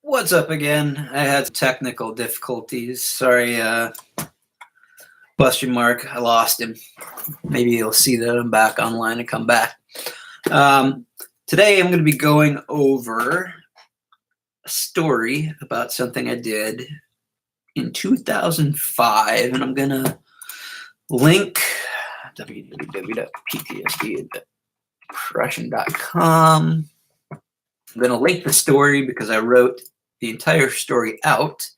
What's up again? I had technical difficulties. Sorry, question mark. I lost him. Maybe you'll see that I'm back online and come back. Today I'm going to be going over a story about something I did in 2005, and I'm going to link www.ptsddepression.com. I'm going to link the story because I wrote the entire story out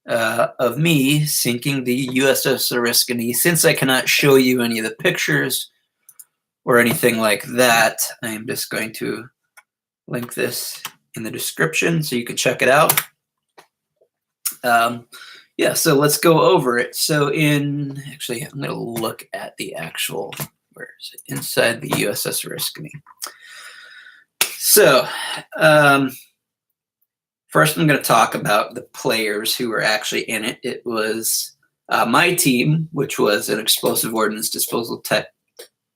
of me sinking the USS Oriskany. Since I cannot show you any of the pictures or anything like that, I am just going to link this in the description so you can check it out. Yeah, so let's go over it. So actually, I'm going to look at the actual, where is it? Inside the USS Oriskany. So, first I'm going to talk about the players who were actually in it. It was my team, which was an explosive ordnance disposal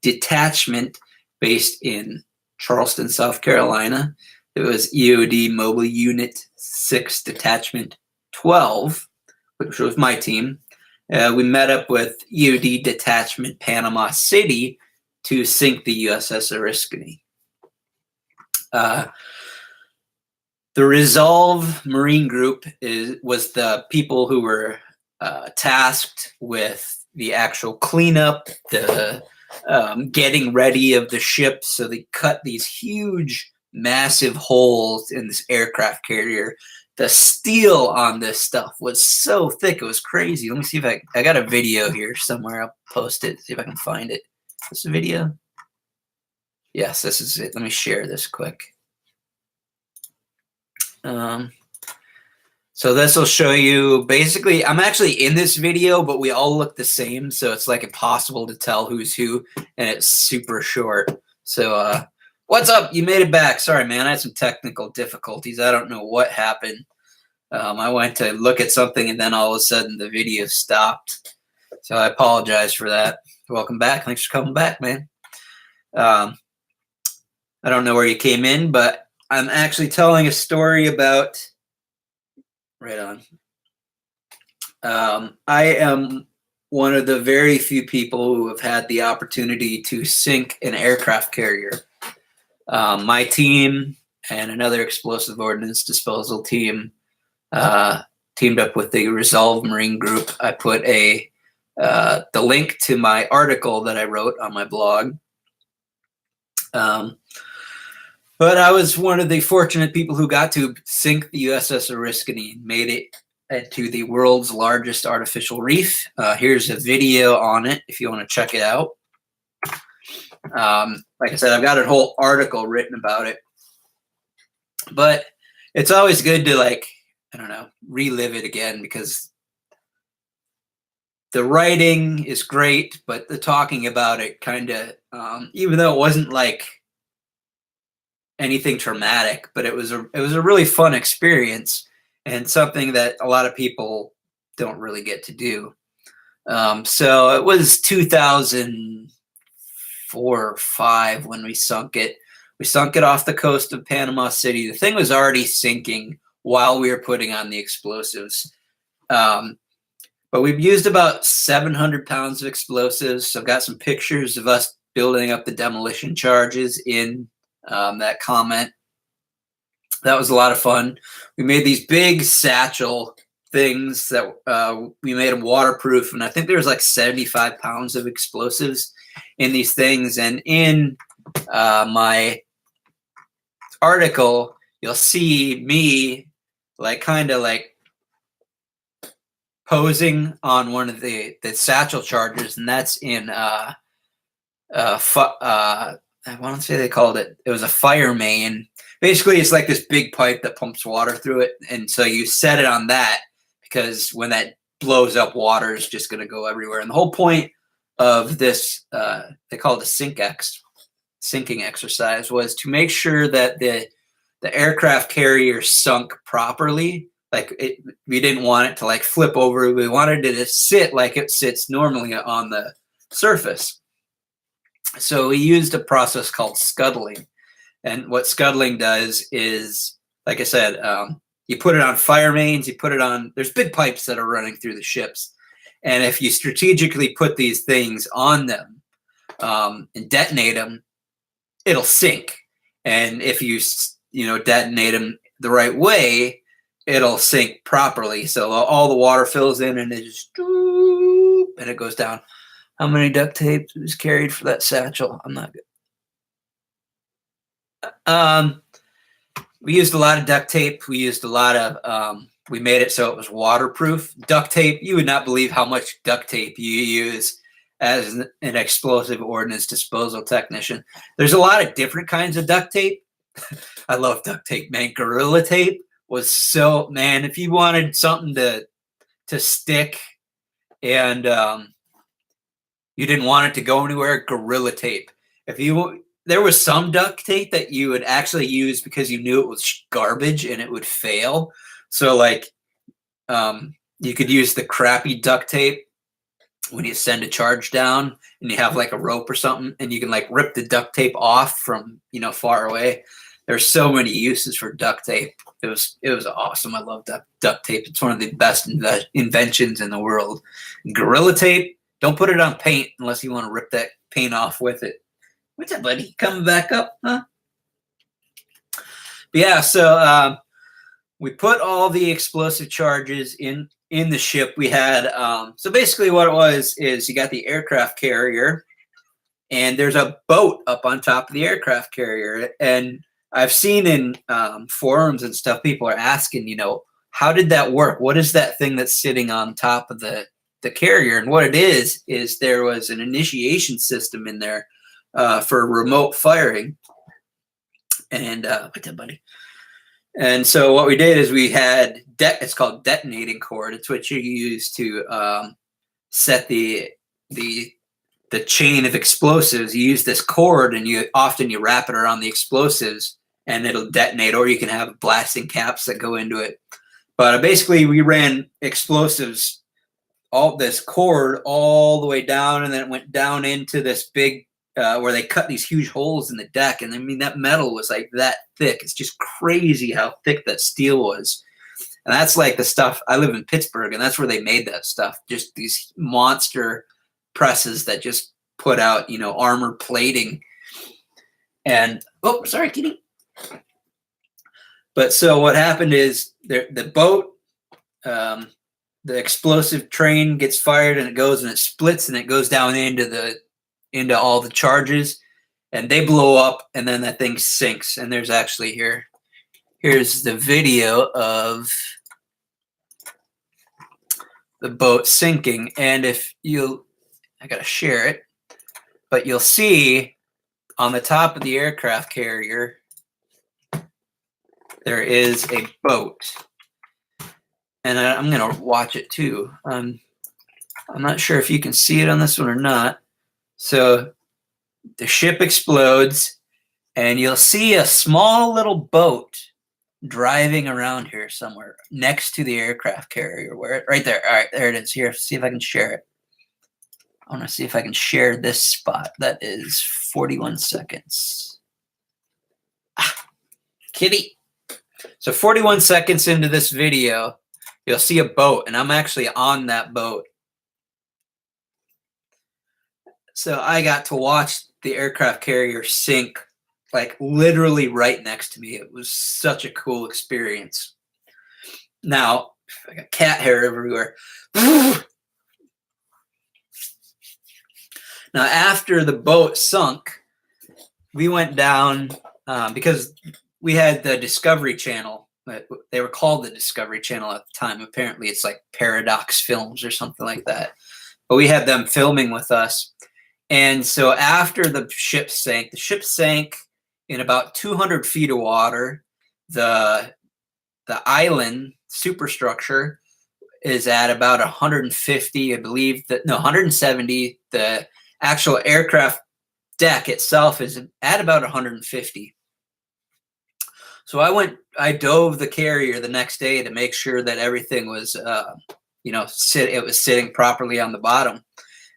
detachment based in Charleston, South Carolina. It was EOD Mobile Unit 6 Detachment 12, which was my team. We met up with EOD Detachment Panama City to sink the USS Oriskany. The Resolve Marine Group was the people who were tasked with the actual cleanup, the getting ready of the ship. So they cut these huge, massive holes in this aircraft carrier. The steel on this stuff was so thick, it was crazy. Let me see if I got a video here somewhere. I'll post it, see if I can find it. This video? Yes, this is it. Let me share this quick. So this will show you, basically, I'm actually in this video, but we all look the same, so it's like impossible to tell who's who, and it's super short. So what's up? You made it back. Sorry, man, I had some technical difficulties. I don't know what happened. I went to look at something, and then all of a sudden the video stopped. So I apologize for that. Welcome back. Thanks for coming back, man. I don't know where you came in, but I'm actually telling a story about, right on. I am one of the very few people who have had the opportunity to sink an aircraft carrier. My team and another explosive ordnance disposal team teamed up with the Resolve Marine Group. I put the link to my article that I wrote on my blog. But I was one of the fortunate people who got to sink the USS Oriskany and made it into the world's largest artificial reef. Here's a video on it if you want to check it out. Like I said, I've got a whole article written about it. But it's always good to, like, I don't know, relive it again, because the writing is great, but the talking about it kind of, even though it wasn't like anything traumatic, but it was a really fun experience and something that a lot of people don't really get to do. So it was 2004 or 5 when we sunk it. We sunk it off the coast of Panama City. The thing was already sinking while we were putting on the explosives. But we've used about 700 pounds of explosives. So I've got some pictures of us building up the demolition charges in that comment. That was a lot of fun. We made these big satchel things that we made them waterproof, and I think there was like 75 pounds of explosives in these things. And in my article, you'll see me like kind of like posing on one of the satchel chargers, and that's in I want to say they called it was a fire main. Basically, it's like this big pipe that pumps water through it. And so you set it on that because when that blows up, water is just going to go everywhere. And the whole point of this, they call it a sinking exercise, was to make sure that the aircraft carrier sunk properly. Like we didn't want it to like flip over. We wanted it to sit like it sits normally on the surface. So we used a process called scuttling. And what scuttling does is, like I said, You put it on fire mains, you put it on, there's big pipes that are running through the ships. And if you strategically put these things on them and detonate them, it'll sink. And if you, detonate them the right way, it'll sink properly. So all the water fills in and it just, and it goes down. How many duct tapes was carried for that satchel? I'm not good. We used a lot of duct tape. We used a lot of, we made it so it was waterproof. Duct tape, you would not believe how much duct tape you use as an explosive ordnance disposal technician. There's a lot of different kinds of duct tape. I love duct tape, man. Gorilla tape was so, man, if you wanted something to stick and you didn't want it to go anywhere, Gorilla tape. There was some duct tape that you would actually use because you knew it was garbage and it would fail. So like you could use the crappy duct tape when you send a charge down and you have like a rope or something and you can like rip the duct tape off from, far away. There's so many uses for duct tape. It was awesome. I love duct tape. It's one of the best inventions in the world. Gorilla tape, don't put it on paint unless you want to rip that paint off with it. What's up, buddy? Coming back up, huh? But yeah, so we put all the explosive charges in the ship. We had, so basically what it was is you got the aircraft carrier and there's a boat up on top of the aircraft carrier. And I've seen in forums and stuff, people are asking, how did that work? What is that thing that's sitting on top of the carrier? And what it is there was an initiation system in there for remote firing. And what's up, buddy? And so what we did is we had it's called detonating cord. It's what you use to set the chain of explosives. You use this cord and you wrap it around the explosives and it'll detonate, or you can have blasting caps that go into it. But basically we ran explosives, all this cord all the way down, and then it went down into this big where they cut these huge holes in the deck. And I mean, that metal was like that thick. It's just crazy how thick that steel was. And that's like the stuff, I live in Pittsburgh and that's where they made that stuff. Just these monster presses that just put out, armor plating. And, oh, sorry, kitty. But so what happened is the boat, the explosive train gets fired and it splits and it goes down into all the charges and they blow up and then that thing sinks. And there's actually here's the video of the boat sinking. And I gotta share it, but you'll see on the top of the aircraft carrier, there is a boat. And I'm gonna watch it too. I'm not sure if you can see it on this one or not. So the ship explodes and you'll see a small little boat driving around here somewhere next to the aircraft carrier. Right there. All right, there it is. Here, see if I can share it. I want to see if I can share this spot. That is 41 seconds. Kitty. So 41 seconds into this video, you'll see a boat, and I'm actually on that boat. So I got to watch the aircraft carrier sink, like literally right next to me. It was such a cool experience. Now, I got cat hair everywhere. Now, after the boat sunk, we went down because we had the Discovery Channel. They were called the Discovery Channel at the time. Apparently, it's like Paradox Films or something like that. But we had them filming with us. And so after the ship sank in about 200 feet of water. The island superstructure is at about 150, I believe. 170. The actual aircraft deck itself is at about 150. So I dove the carrier the next day to make sure that everything was, it was sitting properly on the bottom.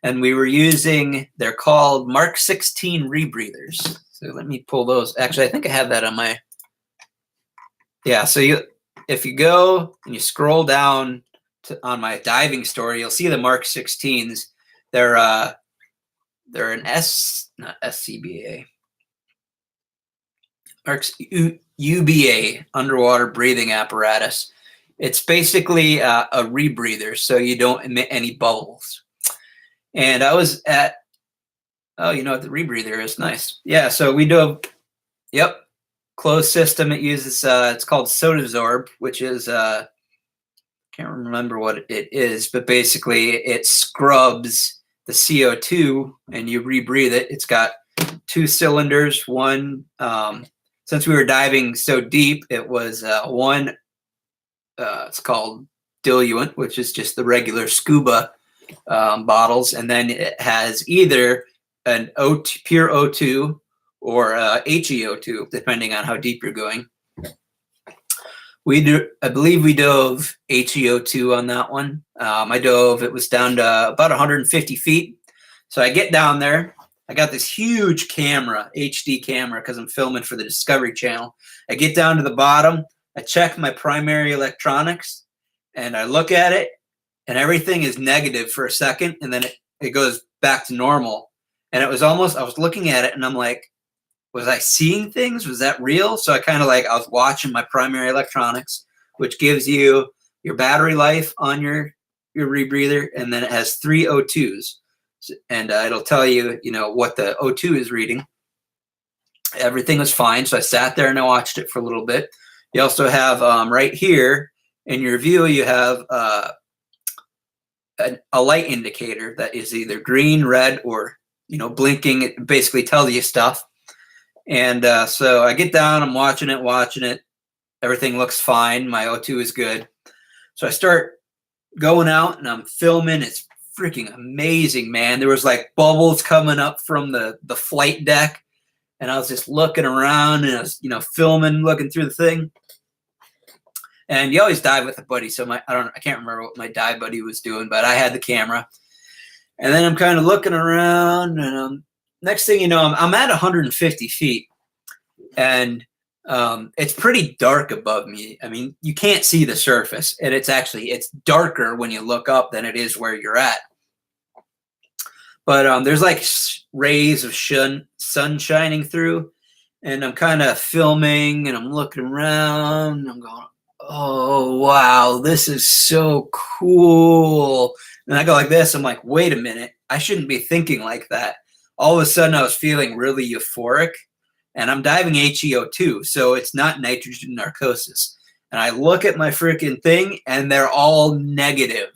And we were using, they're called Mark 16 rebreathers. So let me pull those. Actually, I think I have that on my, yeah, so if you go and you scroll down on my diving story, you'll see the Mark 16s. They're an not SCBA, UBA, underwater breathing apparatus. It's basically a rebreather, so you don't emit any bubbles. And I was at, oh, you know what the rebreather is? Nice. Yeah, so we do, yep, closed system. It uses, it's called Sodasorb, which is, can't remember what it is, but basically it scrubs the CO2 and you rebreathe it. It's got 2 cylinders. One, since we were diving so deep, it was one, it's called diluent, which is just the regular scuba bottles. And then it has either an pure O2 or HEO2, depending on how deep you're going. I believe we dove HEO2 on that one. I dove, it was down to about 150 feet. So I get down there. I got this huge camera, HD camera, because I'm filming for the Discovery Channel. I get down to the bottom. I check my primary electronics, and I look at it, and everything is negative for a second, and then it goes back to normal. And it was almost, I was looking at it, and I'm like, was I seeing things? Was that real? So I kind of like, I was watching my primary electronics, which gives you your battery life on your rebreather, and then it has 3 O2s. And it'll tell you, you know, what the O2 is reading. Everything was fine. So I sat there and I watched it for a little bit. You also have right here in your view, you have a light indicator that is either green, red, or, you know, blinking. It basically tells you stuff. And so I get down, I'm watching it. Everything looks fine. My O2 is good. So I start going out and I'm filming. It's freaking amazing, man. There was like bubbles coming up from the flight deck. And I was just looking around and I was, you know, filming, looking through the thing. And you always dive with a buddy. So I can't remember what my dive buddy was doing, but I had the camera. And then I'm kind of looking around, and next thing you know, I'm at 150 feet, and it's pretty dark above me. I mean, you can't see the surface, and it's darker when you look up than it is where you're at. But there's like rays of sun shining through, and I'm kind of filming, and I'm looking around, and I'm going, oh, wow, this is so cool. And I go like this. I'm like, wait a minute. I shouldn't be thinking like that. All of a sudden, I was feeling really euphoric. And I'm diving HEO2, so it's not nitrogen narcosis. And I look at my freaking thing, and they're all negative.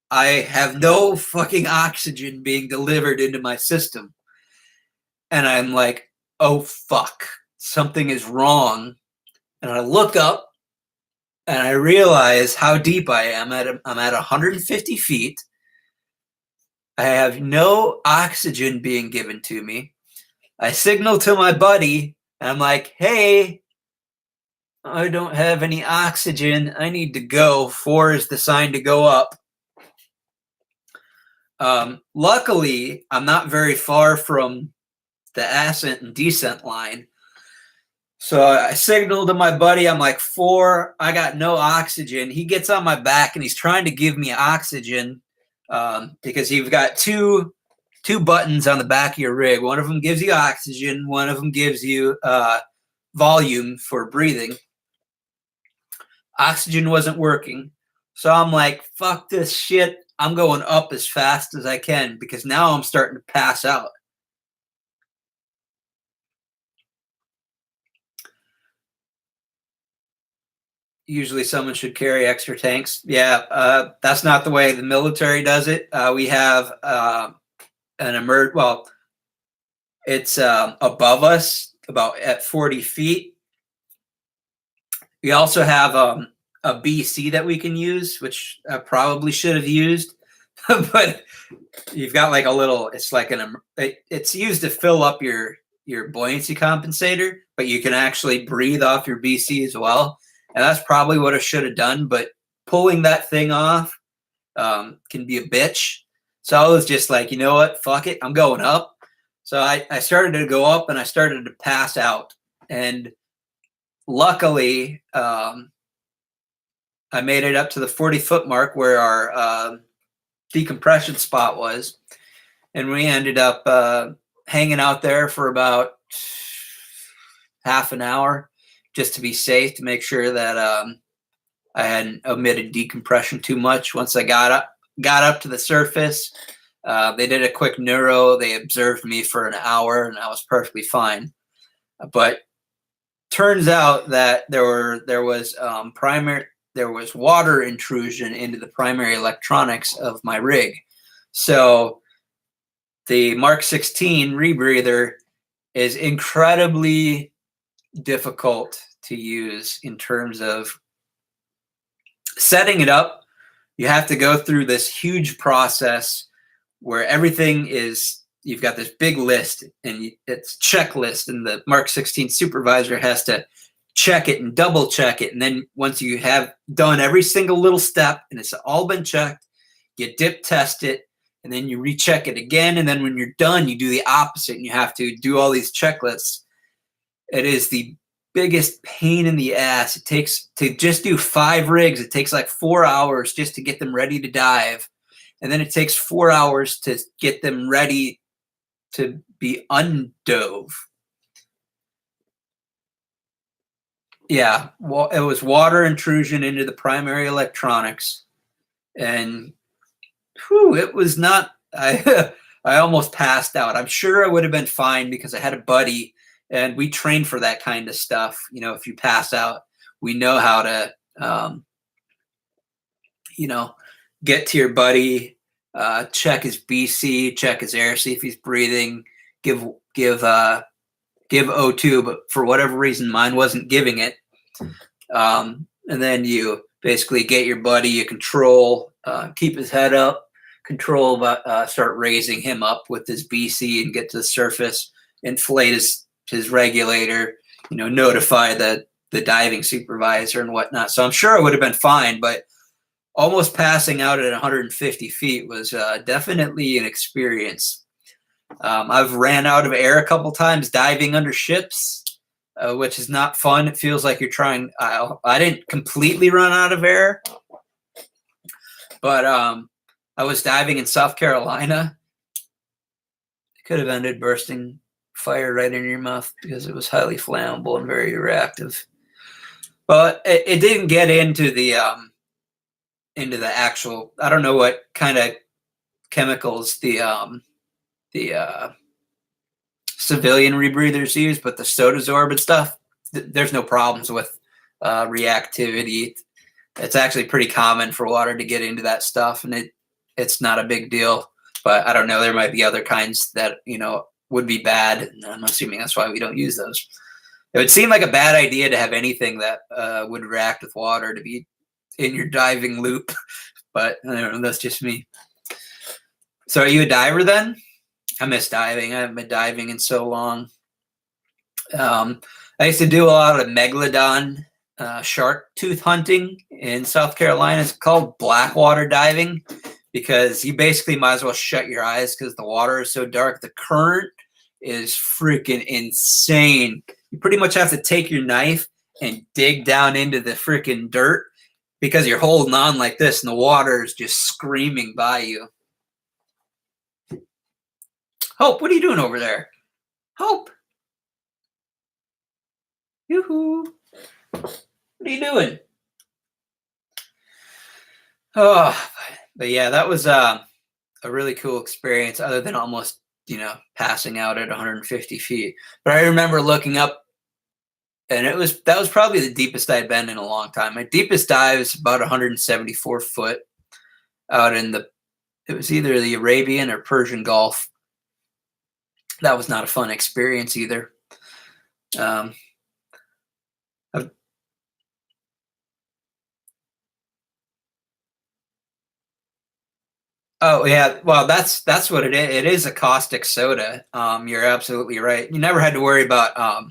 I have no fucking oxygen being delivered into my system. And I'm like, oh, fuck. Something is wrong. And I look up, and I realize how deep I am. I'm at 150 feet. I have no oxygen being given to me. I signal to my buddy, and I'm like, hey, I don't have any oxygen. I need to go. 4 is the sign to go up. Luckily, I'm not very far from the ascent and descent line. So I signaled to my buddy. I'm like, 4, I got no oxygen. He gets on my back, and he's trying to give me oxygen because you've got two buttons on the back of your rig. One of them gives you oxygen. One of them gives you volume for breathing. Oxygen wasn't working. So I'm like, fuck this shit. I'm going up as fast as I can because now I'm starting to pass out. Usually someone should carry extra tanks. Yeah, that's not the way the military does it. We have it's above us about at 40 feet. We also have a BC that we can use, which I probably should have used, but you've got like a little, it's like it's used to fill up your buoyancy compensator, but you can actually breathe off your BC as well. And that's probably what I should have done, but pulling that thing off can be a bitch. So I was just like, you know what? Fuck it. I'm going up. So I started to go up and I started to pass out. And luckily, I made it up to the 40-foot mark where our decompression spot was, and we ended up hanging out there for about half an hour just to be safe, to make sure that I hadn't omitted decompression too much. Once I got up to the surface, they did a quick neuro. They observed me for an hour, and I was perfectly fine. But turns out that there was water intrusion into the primary electronics of my rig. So the Mark 16 rebreather is incredibly difficult to use in terms of setting it up. You have to go through this huge process where everything is, you've got this big list and it's checklist, and the Mark 16 supervisor has to check it and double check it. And then once you have done every single little step and it's all been checked, you dip test it, and then you recheck it again. And then when you're done, you do the opposite, and you have to do all these checklists. It is the biggest pain in the ass. It takes, to just do 5 rigs, it takes like 4 hours just to get them ready to dive. And then it takes 4 hours to get them ready to be undove. Yeah, well, it was water intrusion into the primary electronics. And it was not, I almost passed out. I'm sure I would have been fine because I had a buddy, and we trained for that kind of stuff. You know, if you pass out, we know how to, get to your buddy, check his BC, check his air, see if he's breathing, give O2, but for whatever reason, mine wasn't giving it. And then you basically get your buddy, you control, keep his head up, control, start raising him up with his BC and get to the surface, inflate his regulator, notify the diving supervisor and whatnot. So I'm sure I would have been fine, but almost passing out at 150 feet was definitely an experience. I've ran out of air a couple times diving under ships, which is not fun. It feels like you're trying. I didn't completely run out of air, but I was diving in South Carolina. It could have ended bursting fire right in your mouth because it was highly flammable and very reactive. But it didn't get into the actual. I don't know what kind of chemicals the civilian rebreathers use, but the Sodasorb and stuff, there's no problems with reactivity. It's actually pretty common for water to get into that stuff, and it's not a big deal. But I don't know, there might be other kinds that would be bad, and I'm assuming that's why we don't use those. It would seem like a bad idea to have anything that would react with water to be in your diving loop, but I don't know, that's just me. So are you a diver then? I miss diving. I haven't been diving in so long. I used to do a lot of megalodon shark tooth hunting in South Carolina. It's called blackwater diving because you basically might as well shut your eyes because the water is so dark. The current is freaking insane. You pretty much have to take your knife and dig down into the freaking dirt because you're holding on like this and the water is just screaming by you. Hope, what are you doing over there? Hope. Yoo-hoo. What are you doing? Oh, but yeah, that was a really cool experience other than almost, passing out at 150 feet. But I remember looking up, and that was probably the deepest I'd been in a long time. My deepest dive is about 174 foot out in it was either the Arabian or Persian Gulf. That was not a fun experience either. Oh yeah, well that's what it is. It is a caustic soda. You're absolutely right. You never had to worry about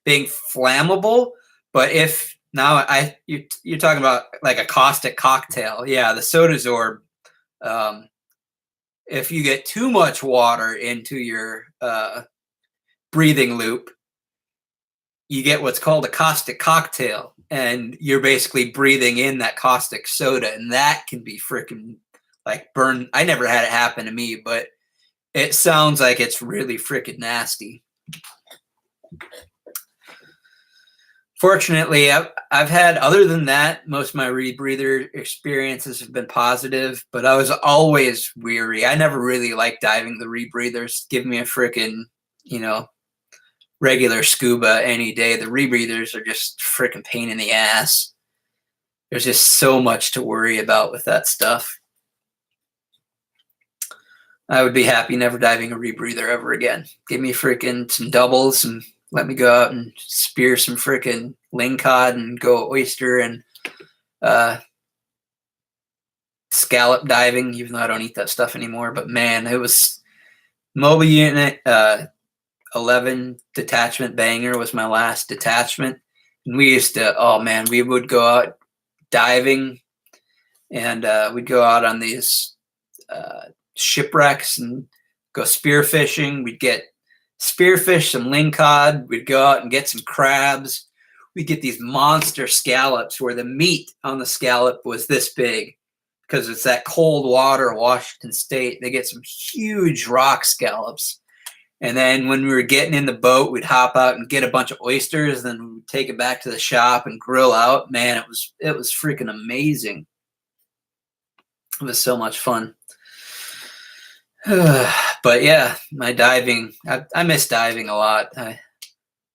being flammable, but if now you're talking about like a caustic cocktail. Yeah, the Sodasorb. If you get too much water into your breathing loop, you get what's called a caustic cocktail. and you're basically breathing in that caustic soda, and that can be freaking like burn. I never had it happen to me, but it sounds like it's really freaking nasty. Fortunately, I've had, other than that, most of my rebreather experiences have been positive, but I was always weary. I never really liked diving the rebreathers. Give me a freaking, regular scuba any day. The rebreathers are just freaking pain in the ass. There's just so much to worry about with that stuff. I would be happy never diving a rebreather ever again. Give me freaking some doubles and let me go out and spear some freaking lingcod and go oyster and scallop diving, even though I don't eat that stuff anymore. But man, it was mobile unit 11 detachment banger was my last detachment. And we used to, oh man, we would go out diving and we'd go out on these shipwrecks and go spearfishing. We'd get spearfish, some lingcod. We'd go out and get some crabs. We'd get these monster scallops where the meat on the scallop was this big because it's that cold water, Washington State. They get some huge rock scallops. And then when we were getting in the boat, we'd hop out and get a bunch of oysters. Then we'd take it back to the shop and grill out. Man, it was freaking amazing. It was so much fun. But yeah, my diving, I miss diving a lot.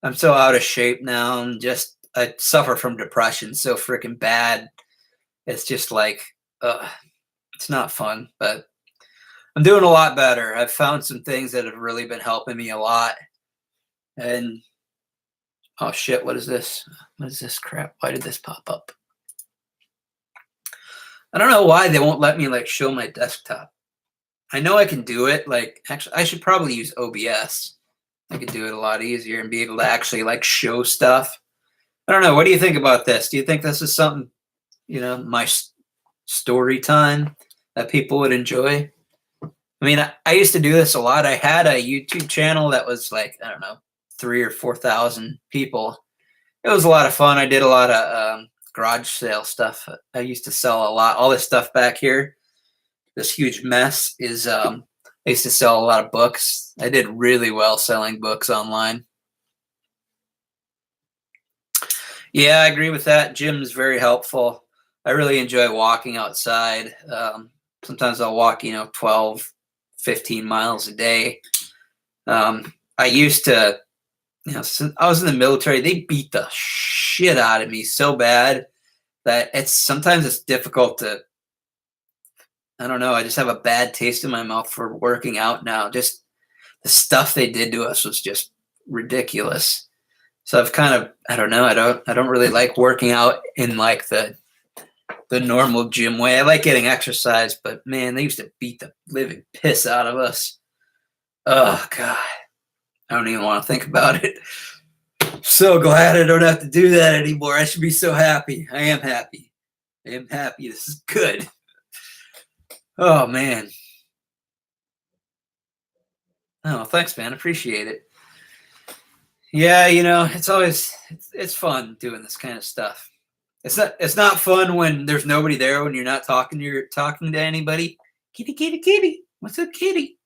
I'm so out of shape now, and I suffer from depression so freaking bad. It's just like, it's not fun, but I'm doing a lot better. I've found some things that have really been helping me a lot. And oh shit, what is this? What is this crap? Why did this pop up? I don't know why they won't let me like show my desktop. I know I can do it. Like, actually, I should probably use OBS. I could do it a lot easier and be able to actually like show stuff. I don't know. What do you think about this? Do you think this is something, my story time that people would enjoy? I mean, I used to do this a lot. I had a YouTube channel that was like, I don't know, 3,000 or 4,000 people. It was a lot of fun. I did a lot of garage sale stuff. I used to sell a lot. All this stuff back here. This huge mess is I used to sell a lot of books. I did really well selling books online. Yeah, I agree with that. Gym's very helpful. I really enjoy walking outside. Sometimes I'll walk, 12, 15 miles a day. I used to, since I was in the military, they beat the shit out of me so bad that sometimes it's difficult to, I don't know. I just have a bad taste in my mouth for working out now. Just the stuff they did to us was just ridiculous. So I've kind of, I don't know. I don't really like working out in like the normal gym way. I like getting exercise, but man, they used to beat the living piss out of us. Oh God, I don't even want to think about it. So glad I don't have to do that anymore. I should be so happy. I am happy. I am happy. This is good. Oh man. Oh, thanks, man. Appreciate it. Yeah, it's fun doing this kind of stuff. It's not fun when there's nobody there, when you're talking to anybody. Kitty, kitty, kitty. What's up, kitty?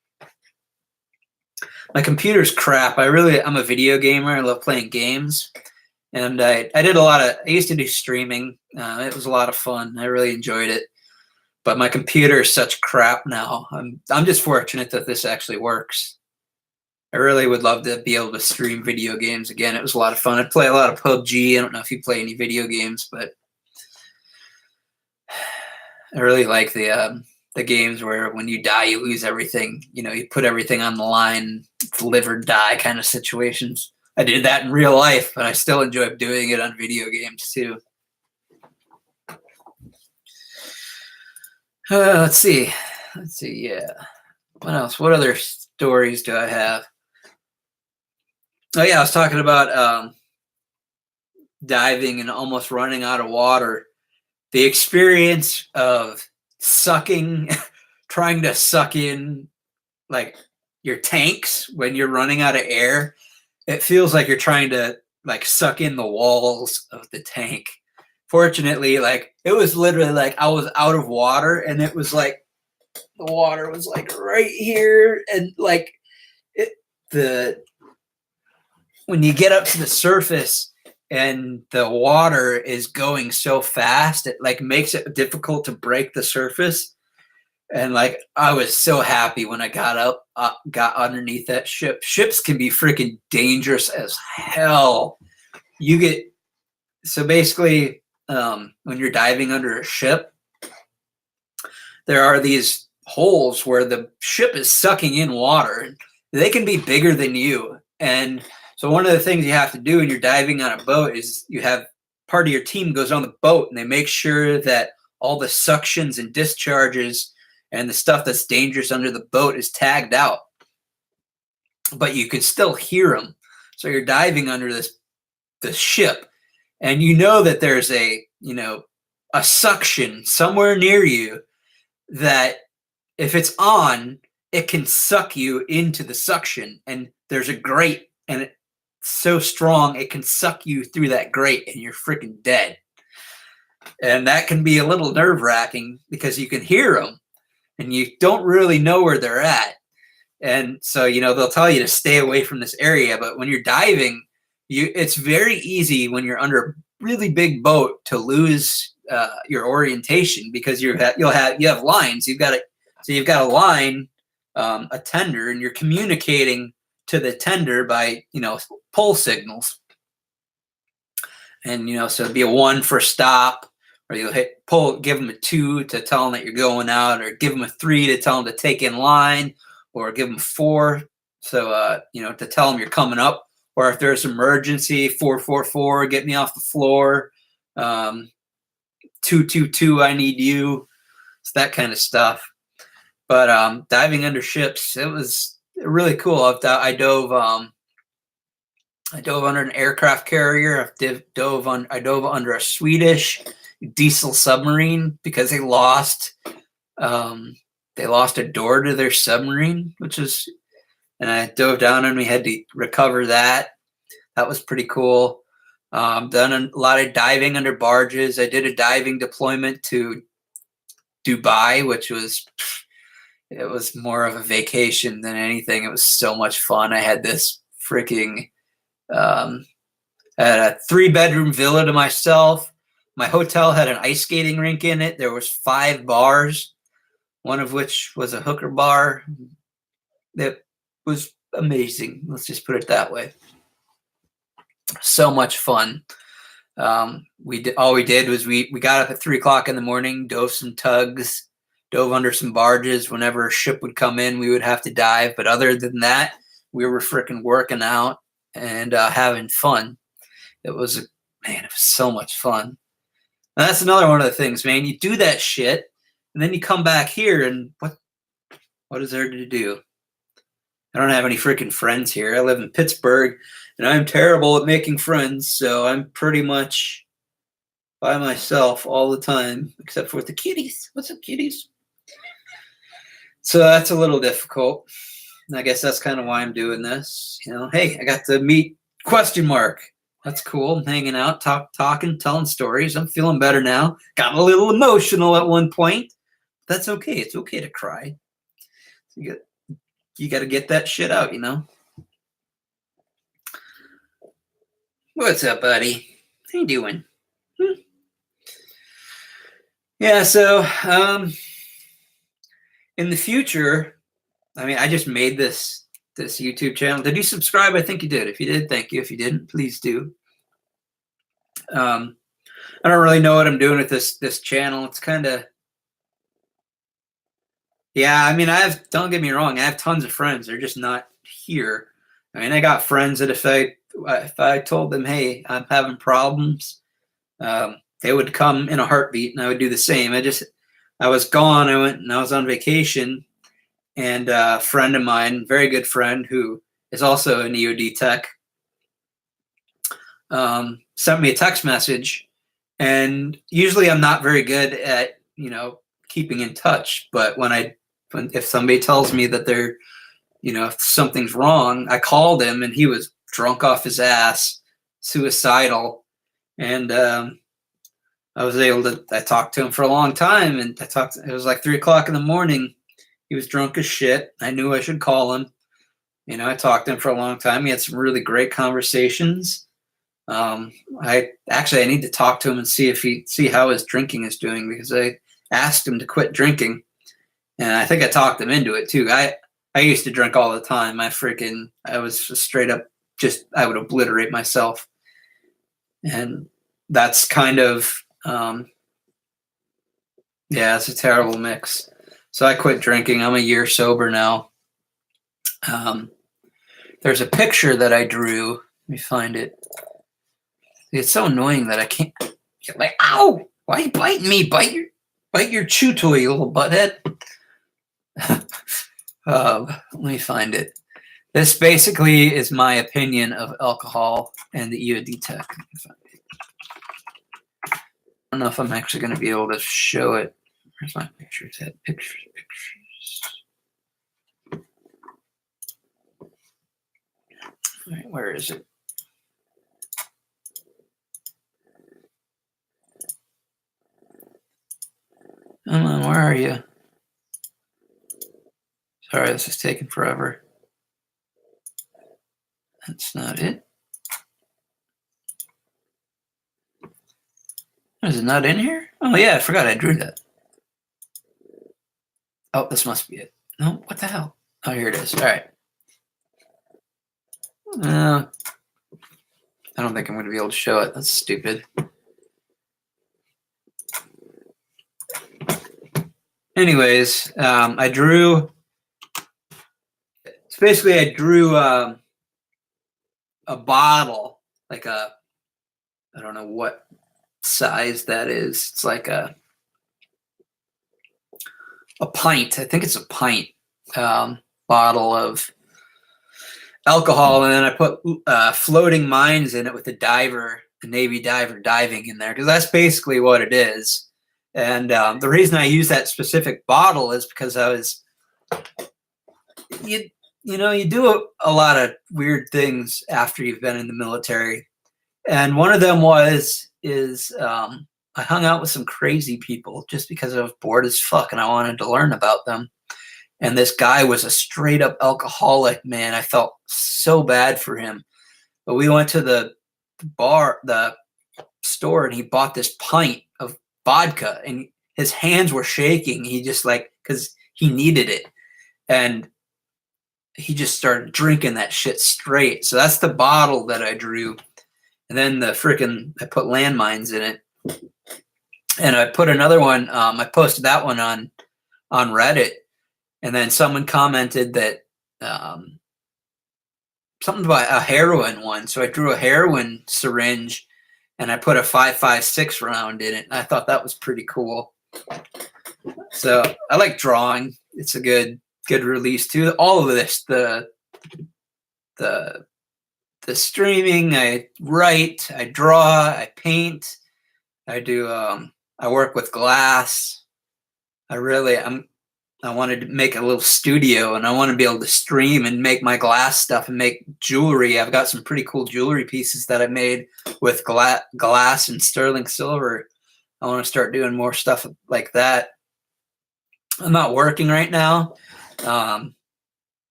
My computer's crap. I'm a video gamer. I love playing games. And I used to do streaming. It was a lot of fun. I really enjoyed it. But my computer is such crap now. I'm just fortunate that this actually works. I really would love to be able to stream video games again. It was a lot of fun. I play a lot of PUBG. I don't know if you play any video games, but I really like the games where when you die, you lose everything. You put everything on the line. It's live or die kind of situations. I did that in real life, but I still enjoy doing it on video games too. Let's see. Yeah. What else? What other stories do I have? Oh yeah, I was talking about diving and almost running out of water. The experience of trying to suck in like your tanks when you're running out of air. It feels like you're trying to like suck in the walls of the tank. Fortunately, like it was literally like I was out of water, and it was like the water was like right here, and like when you get up to the surface and the water is going so fast, it like makes it difficult to break the surface. And like I was so happy when I got underneath that ship. Ships can be freaking dangerous as hell. So basically, when you're diving under a ship, there are these holes where the ship is sucking in water. They can be bigger than you. And so one of the things you have to do when you're diving on a boat is you have part of your team goes on the boat, and they make sure that all the suctions and discharges and the stuff that's dangerous under the boat is tagged out. But you can still hear them. So you're diving under this ship, and you know that there's a suction somewhere near you that if it's on, it can suck you into the suction. And there's a grate, and it's so strong it can suck you through that grate, and you're freaking dead. And that can be a little nerve-wracking because you can hear them and you don't really know where they're at. And so, they'll tell you to stay away from this area. But when you're diving, it's very easy when you're under a really big boat to lose your orientation, because you have lines. You've got a line, a tender, and you're communicating to the tender by pull signals. And so it'd be a 1 for stop, or you'll give them a 2 to tell them that you're going out, or give them a 3 to tell them to take in line, or give them 4 so to tell them you're coming up. Or if there's emergency, 444, get me off the floor. 222, I need you. It's that kind of stuff. But diving under ships, it was really cool. I dove under an aircraft carrier. I dove under a Swedish diesel submarine because they lost a door to their submarine, and I dove down and we had to recover that. That was pretty cool. Done a lot of diving under barges. I did a diving deployment to Dubai, which was more of a vacation than anything. It was so much fun. I had this freaking had a 3-bedroom villa to myself. My hotel had an ice skating rink in it. There was 5 bars, one of which was a hooker bar. That was amazing. Let's just put it that way. So much fun. All we did was we got up at 3 o'clock in the morning, dove some tugs, dove under some barges. Whenever a ship would come in, we would have to dive. But other than that, we were freaking working out and having fun. It was so much fun. And that's another one of the things, man. You do that shit, and then you come back here, and what is there to do? I don't have any freaking friends here. I live in Pittsburgh, and I'm terrible at making friends, so I'm pretty much by myself all the time, except for the kitties. What's up, kitties? So that's a little difficult. And I guess that's kind of why I'm doing this. Hey, I got to meet ? That's cool. I'm hanging out, talking, telling stories. I'm feeling better now. Got a little emotional at one point. That's okay. It's okay to cry. You got to get that shit out, What's up, buddy? How you doing? Yeah, so in the future, I just made this YouTube channel. Did you subscribe? I think you did. If you did, thank you. If you didn't, please do. I don't really know what I'm doing with this channel. It's kind of, yeah, don't get me wrong, I have tons of friends. They're just not here. I got friends that if I told them, hey, I'm having problems, they would come in a heartbeat, and I would do the same. I was gone. I was on vacation, and a friend of mine, very good friend, who is also an EOD tech, sent me a text message. And usually I'm not very good at, keeping in touch. But if somebody tells me that they're, if something's wrong, I called him, and he was drunk off his ass. suicidal. And I talked to him for a long time, and it was like 3 o'clock in the morning. He was drunk as shit. I knew I should call him. I talked to him for a long time. He had some really great conversations. I need to talk to him and see how his drinking is doing, because I asked him to quit drinking, and I think I talked him into it too. I used to drink all the time. I was straight up I would obliterate myself, and that's kind of it's a terrible mix. So I quit drinking. I'm a year sober now. There's a picture that I drew. Let me find it. It's so annoying that I can't. Like, ow! Why are you biting me? Bite your chew toy, you little butthead. Let me find it. This basically is my opinion of alcohol and the EOD tech. I don't know if I'm actually going to be able to show it. Where's my pictures at? Pictures. All right, where is it? Come on, where are you? Sorry, this is taking forever. That's not it. Is it not in here? Oh, yeah, I forgot I drew that. Oh, this must be it. No, what the hell? Oh, here it is. All right. I don't think I'm going to be able to show it. That's stupid. Anyways, I drew a bottle, like I don't know what size that is. It's like a pint. I think it's a pint bottle of alcohol, and then I put floating mines in it with a Navy diver diving in there, because that's basically what it is. And the reason I use that specific bottle is because you do a lot of weird things after you've been in the military, and one of them is I hung out with some crazy people just because I was bored as fuck and I wanted to learn about them. And this guy was a straight up alcoholic, man. I felt so bad for him. But we went to the store, and he bought this pint of vodka, and his hands were shaking. He just because he needed it. And he just started drinking that shit straight. So that's the bottle that I drew. And then I put landmines in it. And I put another one, I posted that one on Reddit. And then someone commented that something about a heroin one. So I drew a heroin syringe, and I put a 5.56 round in it. And I thought that was pretty cool. So I like drawing. It's a good release too. All of this, the streaming, I write, I draw, I paint, I do. I work with glass. I wanted to make a little studio, and I want to be able to stream and make my glass stuff and make jewelry. I've got some pretty cool jewelry pieces that I made with glass and sterling silver. I want to start doing more stuff like that. I'm not working right now.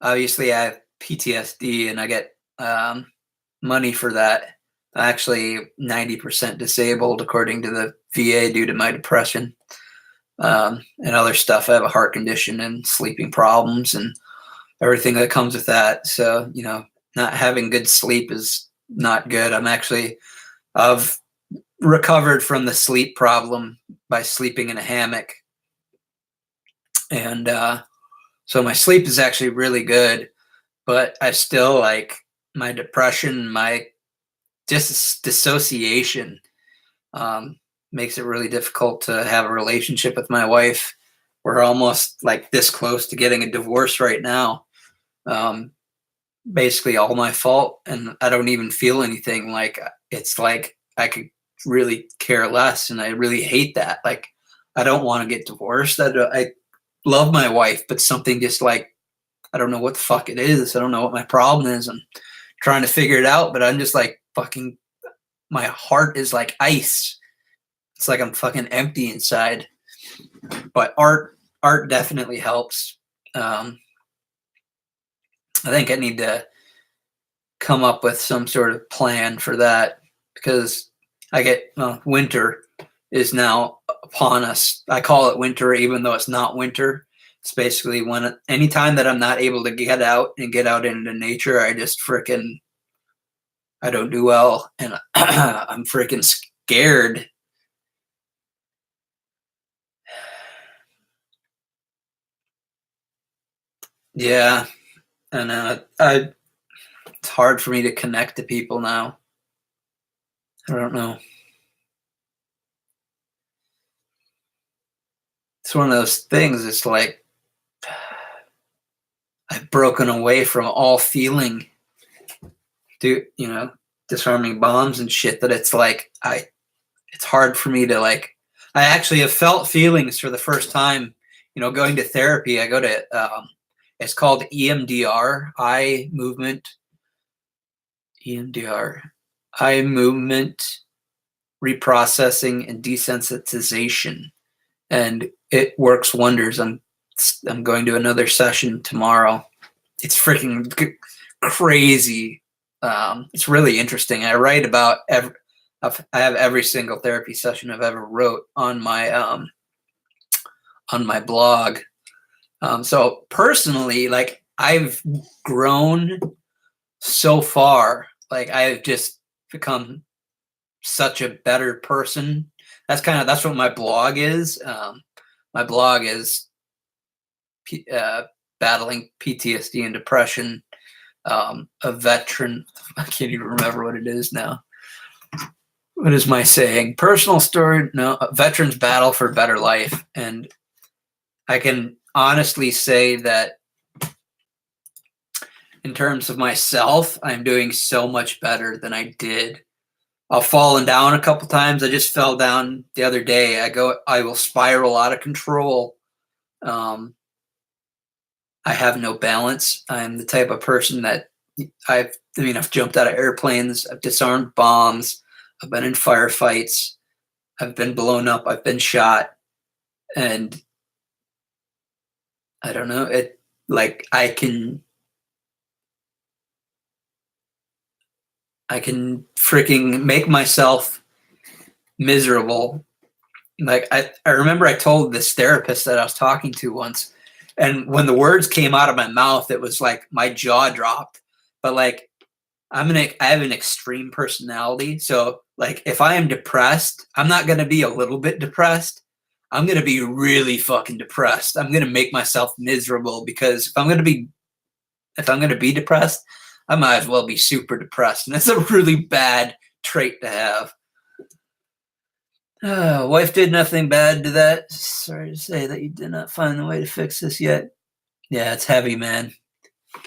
Obviously, I have PTSD, and I get money for that. I'm actually 90% disabled, according to the VA, due to my depression. And other stuff. I have a heart condition and sleeping problems and everything that comes with that. So, not having good sleep is not good. I've recovered from the sleep problem by sleeping in a hammock. And so my sleep is actually really good, but I still my depression, my dissociation, makes it really difficult to have a relationship with my wife. We're almost this close to getting a divorce right now. Basically all my fault, and I don't even feel anything. It's like I could really care less, and I really hate that. I don't want to get divorced. I love my wife, but something just I don't know what the fuck it is. I don't know what my problem is. I'm trying to figure it out, but I'm just my heart is like ice. It's like I'm fucking empty inside. But art definitely helps. I think I need to come up with some sort of plan for that, because winter is now upon us. I call it winter even though it's not winter. It's basically anytime that I'm not able to get out into nature, I just I don't do well, and I'm freaking scared. Yeah, and it's hard for me to connect to people now. I don't know. It's one of those things. It's like I've broken away from all feeling, disarming bombs and shit, that it's like it's hard for me to I actually have felt feelings for the first time, going to therapy. I go to, it's called EMDR, eye movement reprocessing and desensitization. And it works wonders. I'm going to another session tomorrow. It's freaking crazy. It's really interesting. I write about I have every single therapy session I've ever wrote on my blog. So personally, I've grown so far. I've just become such a better person. That's what my blog is. My blog is battling PTSD and depression. A veteran. I can't even remember what it is now. What is my saying? Personal story. No, veterans battle for a better life. And I can honestly say that in terms of myself, I'm doing so much better than I did. I've fallen down a couple times. I just fell down the other day. I will spiral out of control. I have no balance. I'm the type of person that I've jumped out of airplanes. I've disarmed bombs. I've been in firefights. I've been blown up. I've been shot. And I don't know. I can freaking make myself miserable. I remember I told this therapist that I was talking to once, and when the words came out of my mouth, it was like my jaw dropped. But I have an extreme personality. So if I am depressed, I'm not going to be a little bit depressed. I'm going to be really fucking depressed. I'm going to make myself miserable, because if I'm going to be depressed, I might as well be super depressed. And that's a really bad trait to have. Wife did nothing bad to that. Sorry to say that you did not find the way to fix this yet. Yeah, it's heavy, man.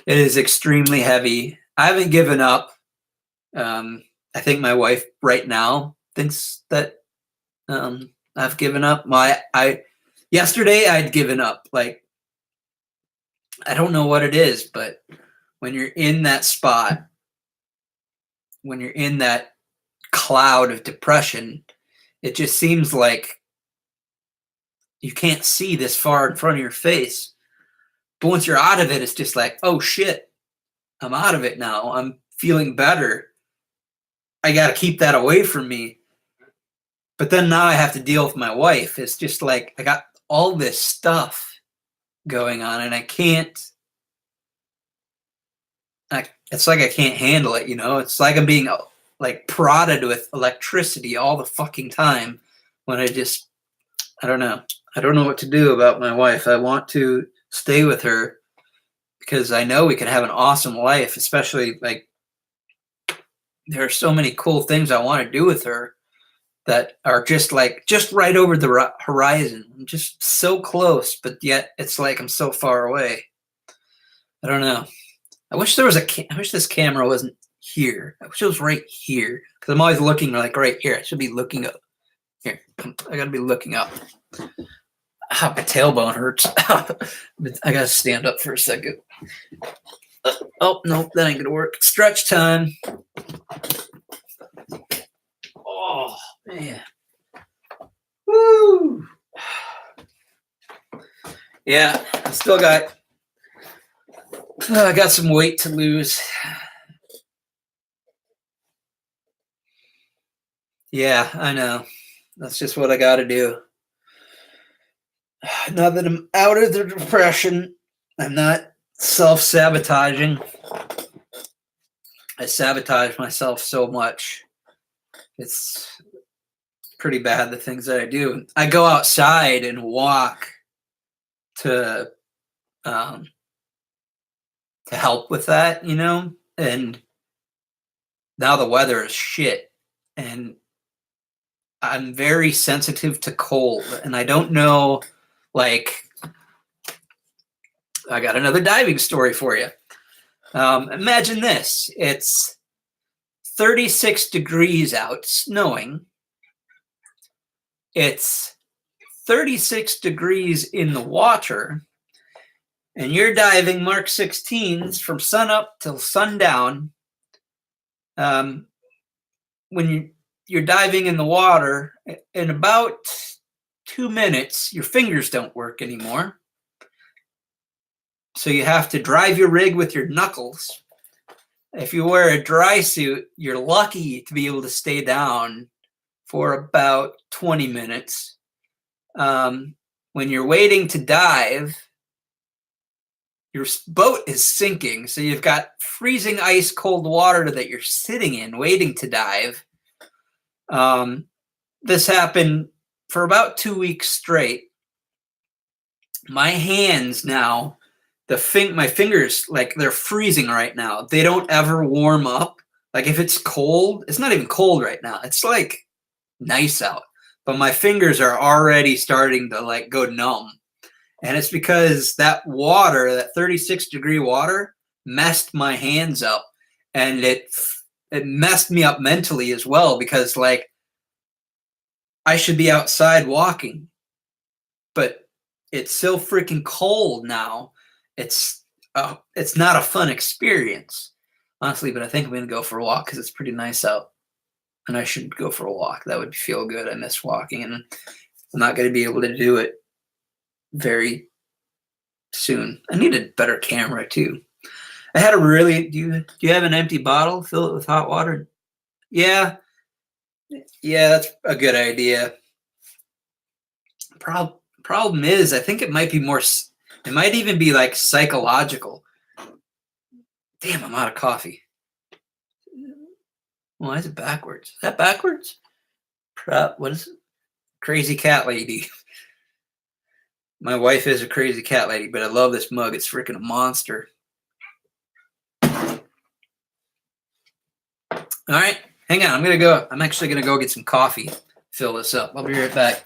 It is extremely heavy. I haven't given up. I think my wife right now thinks that I've given up. Yesterday I'd given up. I don't know what it is, but when you're in that spot, when you're in that cloud of depression, it just seems like you can't see this far in front of your face. But once you're out of it, it's just like, oh shit, I'm out of it now. I'm feeling better. I got to keep that away from me. But then now I have to deal with my wife. It's just like I got all this stuff going on, and I can't. It's like I can't handle it, It's like I'm being prodded with electricity all the fucking time. When I don't know. I don't know what to do about my wife. I want to stay with her because I know we can have an awesome life, especially there are so many cool things I want to do with her that are just right over the horizon. I'm just so close, but yet it's like I'm so far away. I don't know. I wish there was I wish this camera wasn't here. I wish it was right here, because I'm always looking right here. I should be looking up. Here, I gotta be looking up. My tailbone hurts. I gotta stand up for a second. Oh, no, that ain't gonna work. Stretch time. Oh, man. Woo! Yeah, I got some weight to lose. Yeah, I know. That's just what I got to do. Now that I'm out of the depression, I'm not self-sabotaging. I sabotage myself so much. It's pretty bad, the things that I do. I go outside and walk to help with that, and now the weather is shit, and I'm very sensitive to cold, and I don't know, like, I got another diving story for you. Imagine this. It's 36 degrees out, snowing. It's 36 degrees in the water, and you're diving Mark 16s from sun up till sundown. When you're diving in the water, in about 2 minutes, your fingers don't work anymore. So you have to drive your rig with your knuckles. If you wear a dry suit, you're lucky to be able to stay down for about 20 minutes. When you're waiting to dive, your boat is sinking, so you've got freezing ice cold water that you're sitting in waiting to dive. This happened for about 2 weeks straight. My hands now, my fingers, like, they're freezing right now. They don't ever warm up. Like, if it's cold, it's not even cold right now. It's like nice out, but my fingers are already starting to like go numb. And it's because that water, that 36 degree water, messed my hands up, and it messed me up mentally as well, because like I should be outside walking, but it's so freaking cold now. It's not a fun experience, honestly. But I think I'm gonna go for a walk because it's pretty nice out, and I should go for a walk. That would feel good. I miss walking, and I'm not going to be able to do it very soon. I need a better camera too. I had a really. Do you have an empty bottle? Fill it with hot water. Yeah, that's a good idea. Problem is, I think it might be more. It might even be like psychological. Damn, I'm out of coffee. Why is it backwards? Is that backwards? What is it? Crazy cat lady. My wife is a crazy cat lady, but I love this mug. It's freaking a monster. All right, hang on. I'm actually gonna go get some coffee. Fill this up. I'll be right back.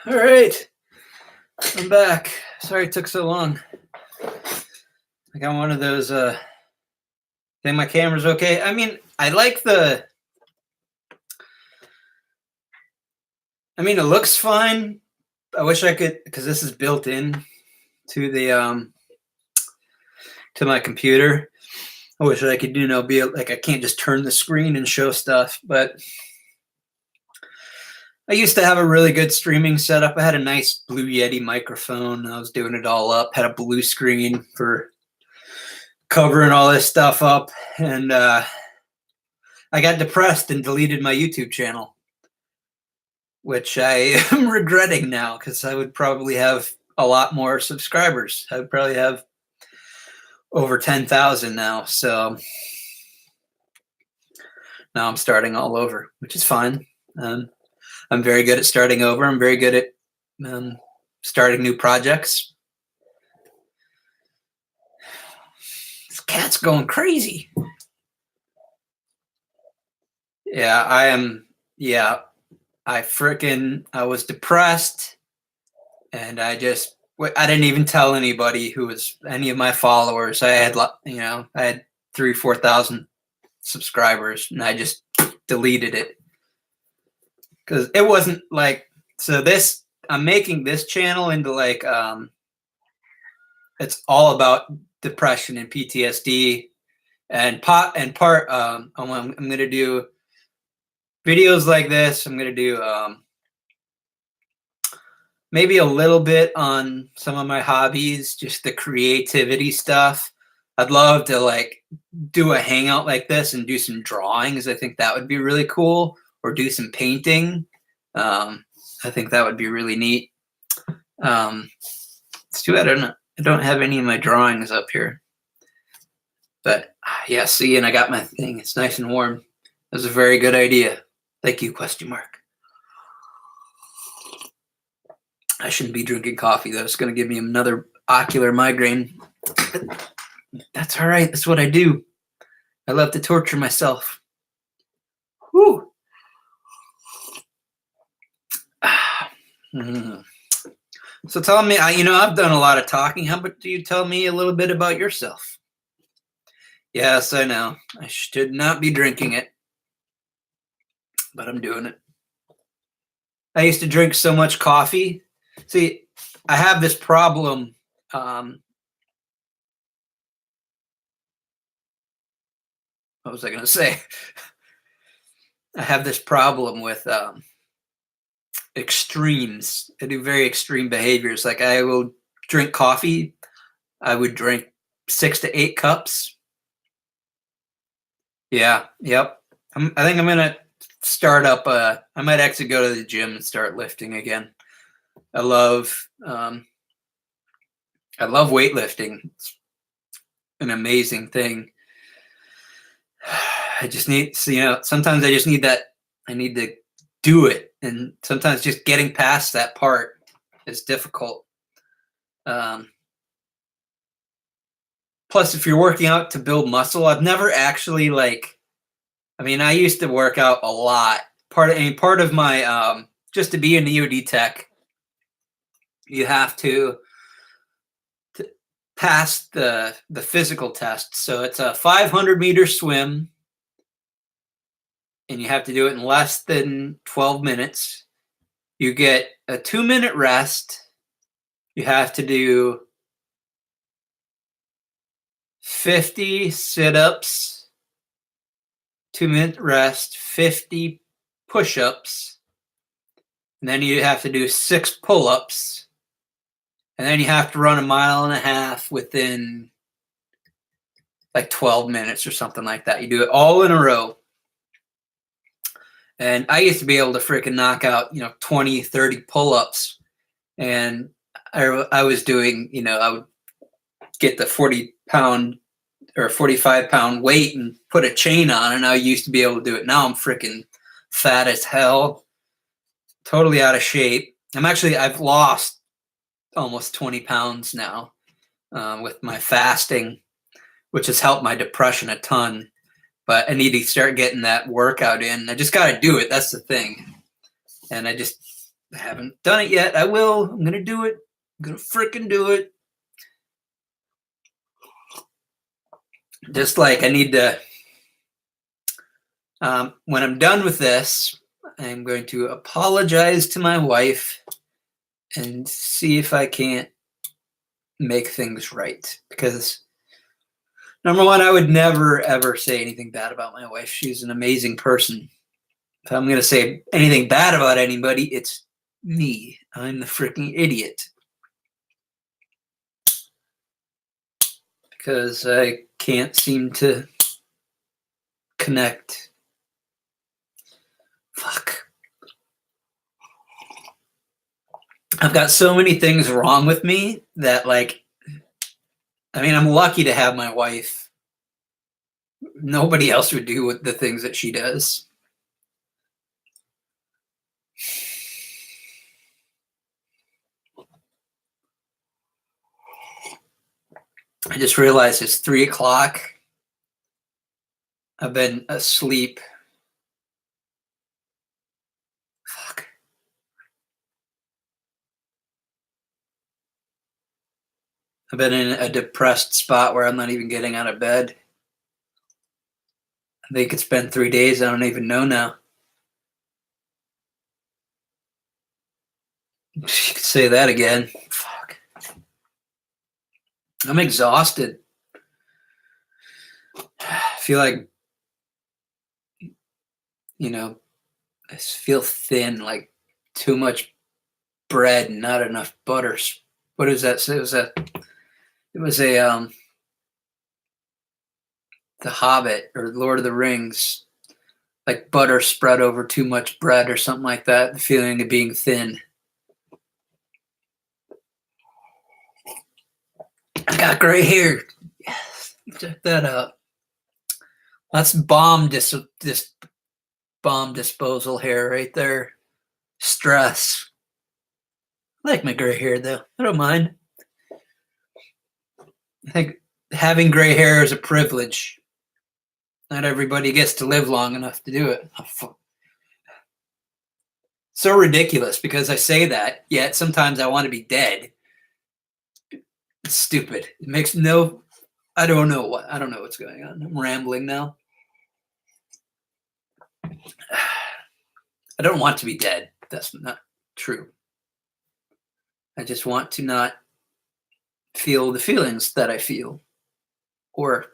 All right, I'm back. Sorry it took so long. I got one of those. Think my camera's okay. I mean, I like the. I mean, it looks fine. I wish I could, because this is built in to the to my computer. I wish I could, be like I can't just turn the screen and show stuff, but. I used to have a really good streaming setup. I had a nice Blue Yeti microphone. I was doing it all up. Had a blue screen for covering all this stuff up. And I got depressed and deleted my YouTube channel, which I am regretting now because I would probably have a lot more subscribers. I would probably have over 10,000 now. So now I'm starting all over, which is fine. I'm very good at starting over. I'm very good at starting new projects. This cat's going crazy. Yeah, I am. Yeah, I was depressed, and I didn't even tell anybody who was any of my followers. I had 3,000-4,000 subscribers, and I just deleted it. Because it wasn't like, so this, I'm making this channel into like, it's all about depression and PTSD and I'm going to do videos like this. I'm going to do maybe a little bit on some of my hobbies, just the creativity stuff. I'd love to like do a hangout like this and do some drawings. I think that would be really cool. Or do some painting. I think that would be really neat. It's too bad I don't have any of my drawings up here. But yeah, see, and I got my thing. It's nice and warm. That was a very good idea. Thank you, ? I shouldn't be drinking coffee, though. It's going to give me another ocular migraine. But that's all right. That's what I do. I love to torture myself. Whew. So tell me, I've done a lot of talking. How about you tell me a little bit about yourself? Yes, I know. I should not be drinking it, but I'm doing it. I used to drink so much coffee. See, I have this problem. What was I going to say? I have this problem with extremes. I do very extreme behaviors. Like I will drink coffee. I would drink 6 to 8 cups. Yeah. Yep. I think I'm going to start up. I might actually go to the gym and start lifting again. I love weightlifting. It's an amazing thing. I just need, sometimes I just need that. I need to do it. And sometimes just getting past that part is difficult. Plus, if you're working out to build muscle, I've never actually I used to work out a lot. Part of my, just to be an EOD tech, you have to pass the physical test. So it's a 500-meter swim. And you have to do it in less than 12 minutes. You get a 2-minute rest. You have to do 50 sit-ups, 2-minute rest, 50 push-ups, and then you have to do 6 pull-ups, and then you have to run 1.5 miles within like 12 minutes or something like that. You do it all in a row. And I used to be able to freaking knock out, 20, 30 pull-ups. And I was doing, I would get the 40-pound or 45-pound weight and put a chain on, and I used to be able to do it. Now I'm freaking fat as hell, totally out of shape. I've lost almost 20 pounds now with my fasting, which has helped my depression a ton. But I need to start getting that workout in. I just got to do it. That's the thing. And I just haven't done it yet. I will. I'm going to do it. I'm going to freaking do it. Just like I need to, when I'm done with this, I'm going to apologize to my wife and see if I can't make things right. Because number one, I would never, ever say anything bad about my wife. She's an amazing person. If I'm going to say anything bad about anybody, it's me. I'm the freaking idiot. Because I can't seem to connect. Fuck. I've got so many things wrong with me that, like, I mean, I'm lucky to have my wife. Nobody else would do the things that she does. I just realized it's 3 o'clock. I've been asleep. Fuck. I've been in a depressed spot where I'm not even getting out of bed. I think it's been 3 days. I don't even know now. You could say that again. Fuck. I'm exhausted. I feel like, I feel thin, like too much bread, not enough butter. What is that? It was The Hobbit or Lord of the Rings, like butter spread over too much bread or something like that. The feeling of being thin. I got gray hair. Yes, check that out. That's bomb disposal hair right there. Stress. I like my gray hair though. I don't mind. I think having gray hair is a privilege. Not everybody gets to live long enough to do it. So ridiculous because I say that, yet sometimes I want to be dead. It's stupid. It makes no. I don't know what's going on. I'm rambling now. I don't want to be dead. That's not true. I just want to not feel the feelings that I feel. Or,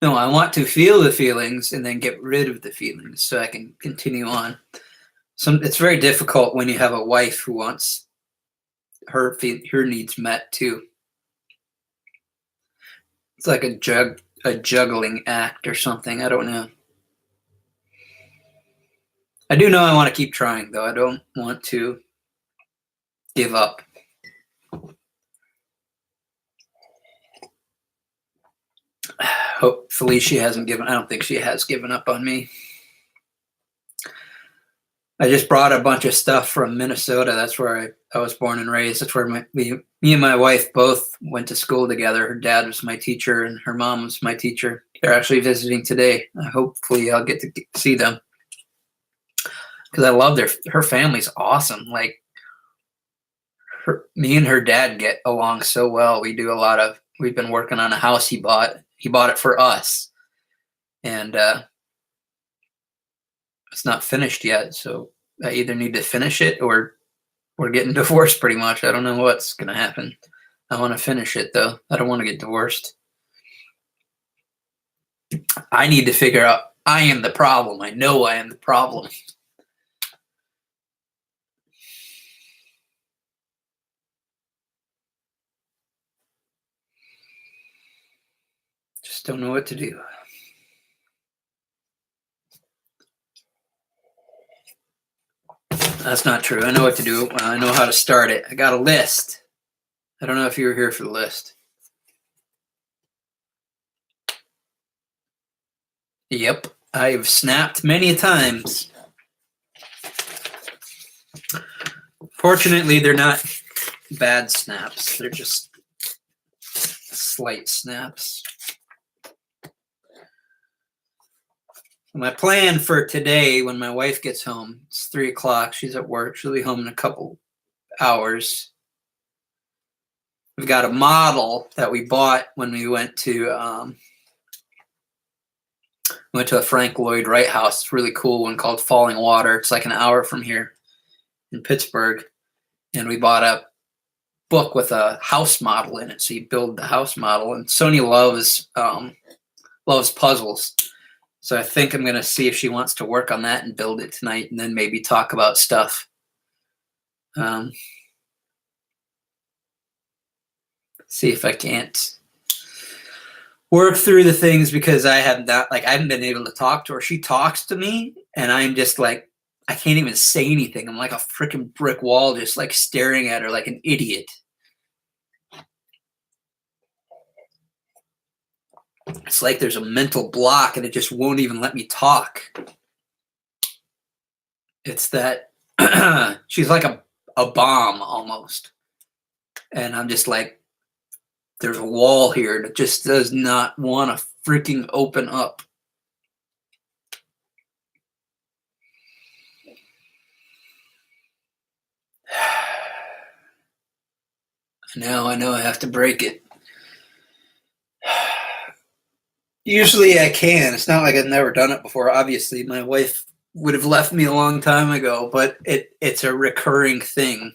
no, I want to feel the feelings and then get rid of the feelings so I can continue on. It's very difficult when you have a wife who wants her needs met too. It's like a juggling act or something. I don't know. I do know I want to keep trying, though. I don't want to give up. Hopefully she hasn't given. I don't think she has given up on me. I just brought a bunch of stuff from Minnesota. That's where I was born and raised. That's where me and my wife both went to school together. Her dad was my teacher and her mom was my teacher. They're actually visiting today. Hopefully I'll get to see them. Because I love her family's awesome. Like, me and her dad get along so well. We've been working on a house he bought. He bought it for us. And it's not finished yet. So I either need to finish it or we're getting divorced pretty much. I don't know what's going to happen. I want to finish it though. I don't want to get divorced. I need to figure out I am the problem. I know I am the problem. Just don't know what to do. That's not true. I know what to do. I know how to start it. I got a list. I don't know if you were here for the list. Yep. I've snapped many times. Fortunately, they're not bad snaps. They're just slight snaps. My plan for today, when my wife gets home, it's 3 o'clock. She's at work. She'll be home in a couple hours. We've got a model that we bought when we went to a Frank Lloyd Wright house. It's a really cool one called Falling Water. It's like an hour from here in Pittsburgh. And we bought a book with a house model in it. So you build the house model. And Sonia loves puzzles. So I think I'm going to see if she wants to work on that and build it tonight, and then maybe talk about stuff. See if I can't work through the things, because I haven't been able to talk to her. She talks to me and I'm just like, I can't even say anything. I'm like a freaking brick wall, just like staring at her like an idiot. It's like there's a mental block and it just won't even let me talk. It's that she's like a bomb almost. And I'm just like, there's a wall here that just does not want to freaking open up. I know I have to break it. Usually I can. It's not like I've never done it before. Obviously, my wife would have left me a long time ago, but it's a recurring thing.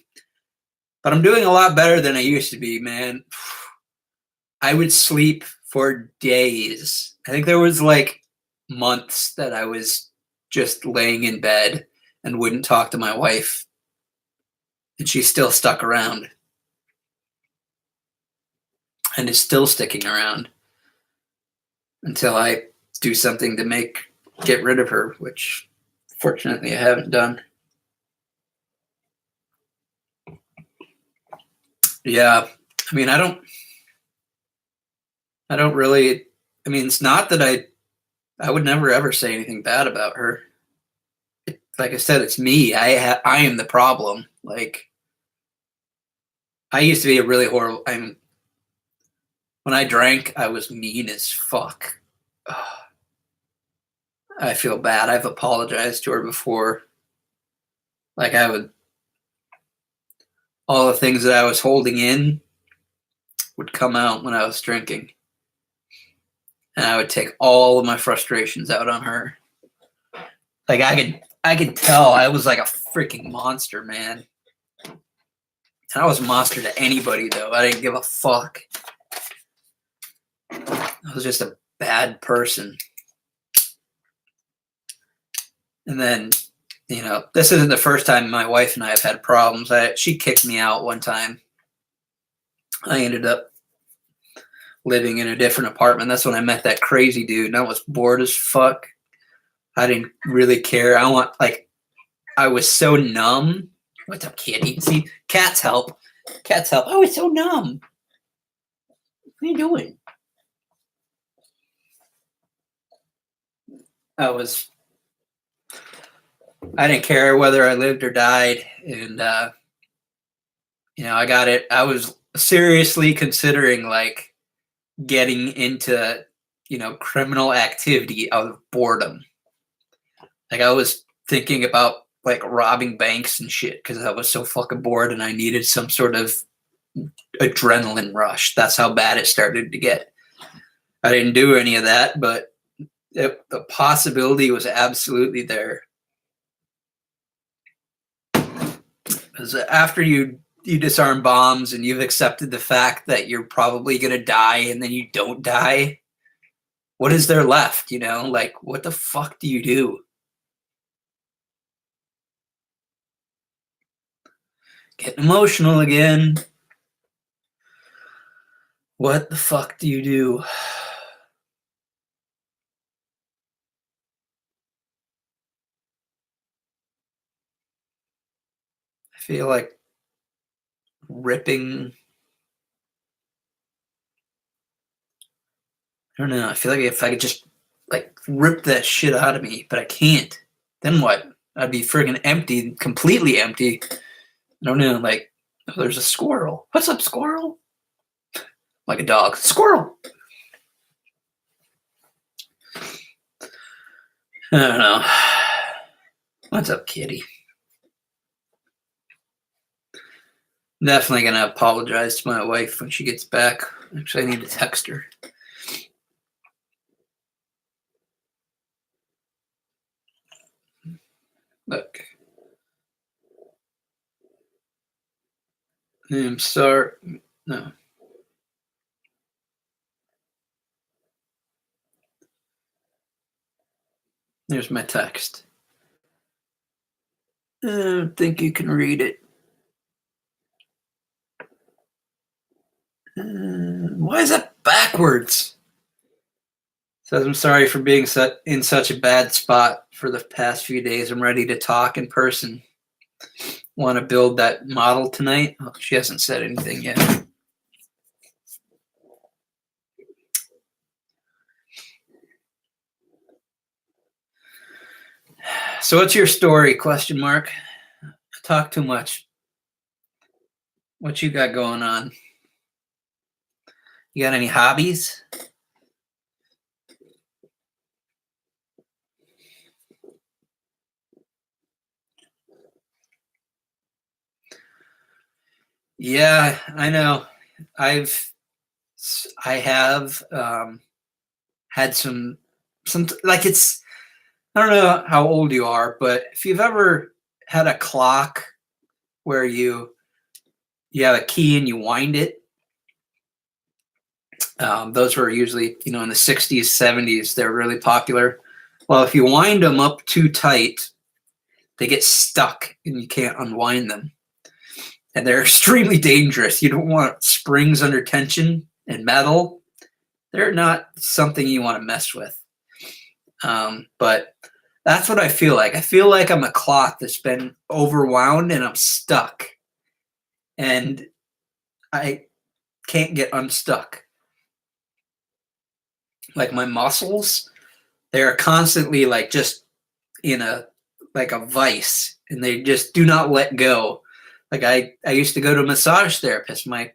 But I'm doing a lot better than I used to be, man. I would sleep for days. I think there was like months that I was just laying in bed and wouldn't talk to my wife. And she still stuck around. And is still sticking around until I do something to get rid of her, which fortunately I haven't done. Yeah. I mean, I don't really, it's not that I would never ever say anything bad about her. Like I said, it's me. I am the problem. Like, I used to be a really horrible, when I drank, I was mean as fuck. Ugh. I feel bad. I've apologized to her before. Like, all the things that I was holding in would come out when I was drinking. And I would take all of my frustrations out on her. Like, I could tell I was like a freaking monster, man. And I was a monster to anybody, though. I didn't give a fuck. I was just a bad person. And then, this isn't the first time my wife and I have had problems. She kicked me out one time. I ended up living in a different apartment. That's when I met that crazy dude, and I was bored as fuck. I didn't really care. I was so numb. What's up, kitty? See, cats help. Cats help. I was so numb. What are you doing? I didn't care whether I lived or died. And, I got it. I was seriously considering like getting into, criminal activity out of boredom. Like, I was thinking about like robbing banks and shit because I was so fucking bored and I needed some sort of adrenaline rush. That's how bad it started to get. I didn't do any of that, but the possibility was absolutely there. Because after you disarm bombs and you've accepted the fact that you're probably going to die and then you don't die, what is there left? Like, what the fuck do you do? Getting emotional again. What the fuck do you do? I feel like ripping. I don't know. I feel like if I could just like rip that shit out of me, but I can't. Then what? I'd be friggin' empty, completely empty. I don't know. Like, Oh, there's a squirrel. What's up, squirrel? Like a dog. Squirrel. I don't know. What's up, kitty? Definitely going to apologize to my wife when she gets back. Actually, I need to text her. Look. I'm sorry. No. There's my text. I don't think you can read it. Why is that backwards? Says, I'm sorry for being in such a bad spot for the past few days. I'm ready to talk in person. Want to build that model tonight? Oh, she hasn't said anything yet. So what's your story? Question mark. I talk too much. What you got going on? You got any hobbies? Yeah, I know. I have had some like it's. I don't know how old you are, but if you've ever had a clock where you have a key and you wind it, those were usually in the 60s, 70s. They're really popular. Well, if you wind them up too tight, they get stuck and you can't unwind them. And they're extremely dangerous. You don't want springs under tension and metal. They're not something you want to mess with. But that's what I feel like. I feel like I'm a clock that's been overwound and I'm stuck. And I can't get unstuck. Like my muscles, they're constantly like just in a vice, and they just do not let go. Like I used to go to a massage therapist. My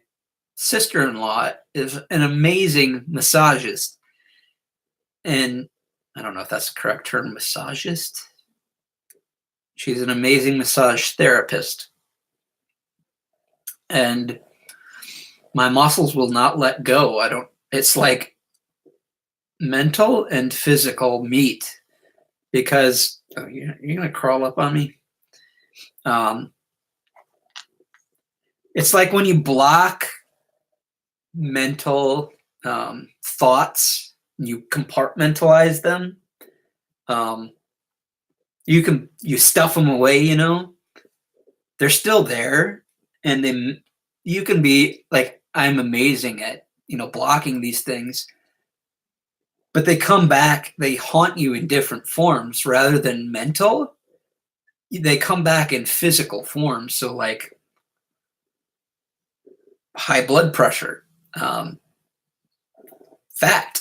sister-in-law is an amazing massagist. And I don't know if that's the correct term, massagist. She's an amazing massage therapist. And my muscles will not let go. It's like mental and physical meet because you're going to crawl up on me. It's like when you block mental thoughts, you compartmentalize them. You stuff them away, they're still there, and then you can be like, I'm amazing at, blocking these things, but they come back, they haunt you in different forms rather than mental. They come back in physical forms. So like high blood pressure, fat,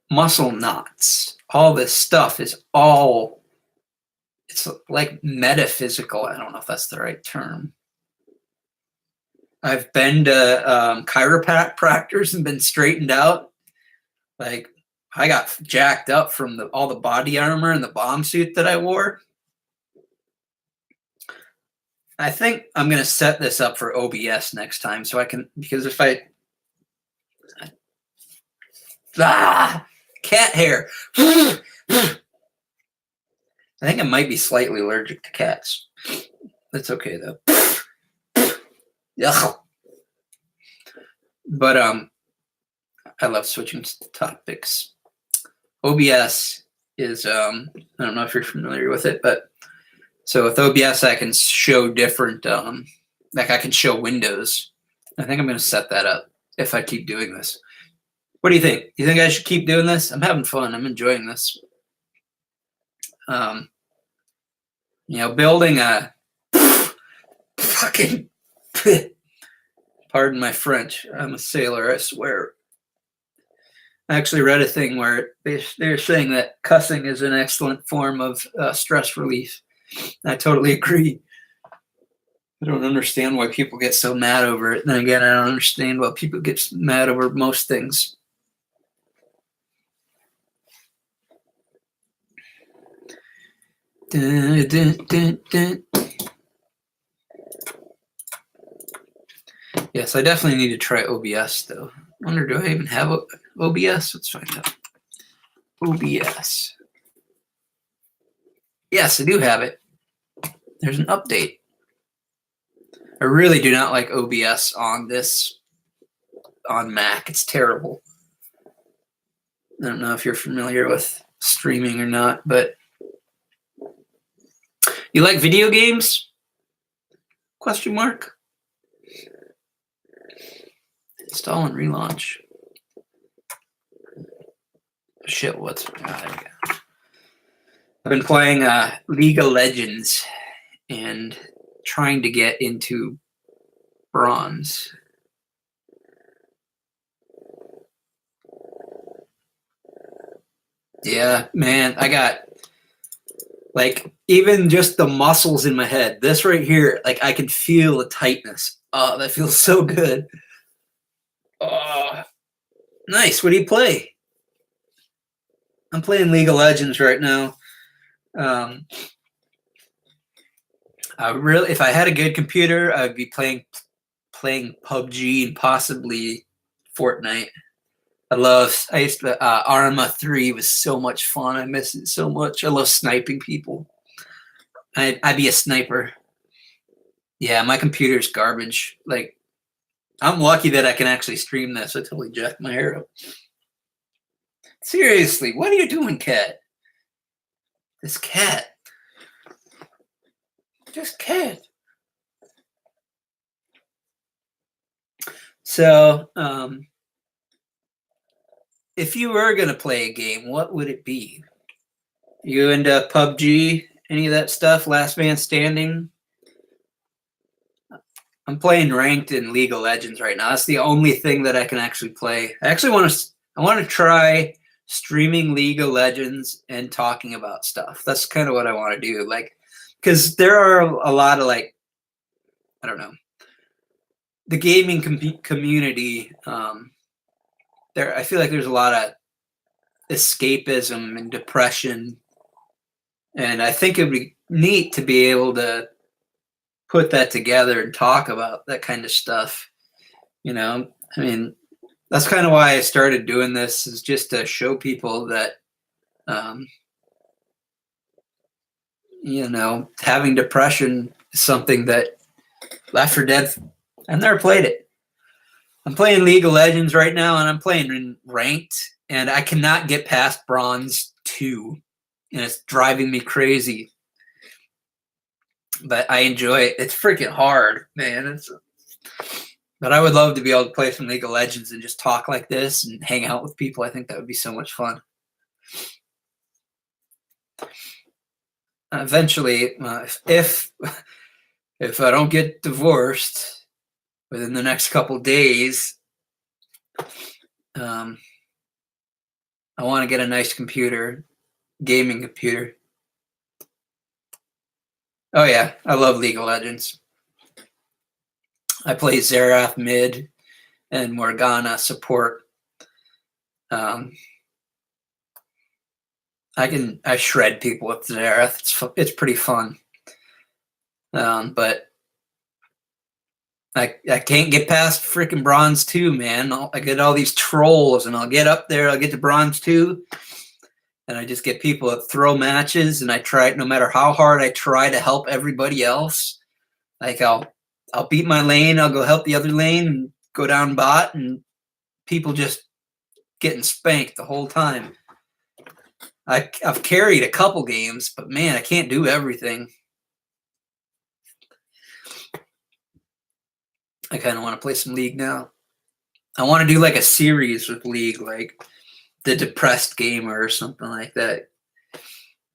muscle knots, all this stuff it's like metaphysical. I don't know if that's the right term. I've been to chiropractors and been straightened out. Like I got jacked up from all the body armor and the bomb suit that I wore. I think I'm going to set this up for OBS next time so I can, because if cat hair. I think I might be slightly allergic to cats. That's okay though. Ugh. But I love switching topics. OBS is I don't know if you're familiar with it, but so with OBS I can show different like I can show windows. I think I'm going to set that up if I keep doing this. What do you think? Do you think I should keep doing this? I'm having fun. I'm enjoying this. Building a fucking pardon my French. I'm a sailor, I swear. I actually read a thing where they're saying that cussing is an excellent form of stress relief. I totally agree. I don't understand why people get so mad over it. And again, I don't understand why people get mad over most things. Dun, dun, dun, dun. Yes, I definitely need to try OBS though. I wonder, do I even have OBS? Let's find out. OBS. Yes, I do have it. There's an update. I really do not like OBS on Mac. It's terrible. I don't know if you're familiar with streaming or not, but you like video games? Question mark. Install and relaunch. Shit, what's there we go. I've been playing League of Legends and trying to get into bronze. Yeah, man, I got like even just the muscles in my head. This right here, like I can feel the tightness. Oh, that feels so good. Oh, nice. What do you play? I'm playing League of Legends right now. If I had a good computer, I would be playing PUBG and possibly Fortnite. I used to, Arma 3 was so much fun. I miss it so much. I love sniping people. I'd be a sniper. Yeah, my computer's garbage. Like, I'm lucky that I can actually stream this. I totally jacked my hair up. Seriously, what are you doing, cat? This cat. Just cat. So, if you were going to play a game, what would it be? You into PUBG? Any of that stuff? Last Man Standing? I'm playing ranked in League of Legends right now. That's the only thing that I can actually play. I want to try streaming League of Legends and talking about stuff. That's kind of what I want to do. Like, because there are a lot of like, I don't know, the gaming community. I feel like there's a lot of escapism and depression, and I think it'd be neat to be able to put that together and talk about that kind of stuff. You know, I mean, that's kind of why I started doing this, is just to show people that, you know, having depression is something that Left 4 Dead, I've never played it. I'm playing League of Legends right now, and I'm playing in ranked, and I cannot get past bronze 2, and it's driving me crazy. But I enjoy it. It's freaking hard, man. But I would love to be able to play some League of Legends and just talk like this and hang out with people. I think that would be so much fun. Eventually, if I don't get divorced within the next couple days, I want to get a nice computer, gaming computer. Oh yeah, I love League of Legends. I play Xerath mid and Morgana support. I shred people with Xerath. It's pretty fun. But I can't get past freaking bronze 2, man. I get all these trolls, and I'll get up there. I'll get to bronze 2, and I just get people that throw matches, and I try it no matter how hard I try to help everybody else. Like I'll beat my lane. I'll go help the other lane and go down bot, and people just getting spanked the whole time. I've carried a couple games, but man, I can't do everything. I kind of want to play some League now. I want to do like a series with League, like the Depressed Gamer or something like that.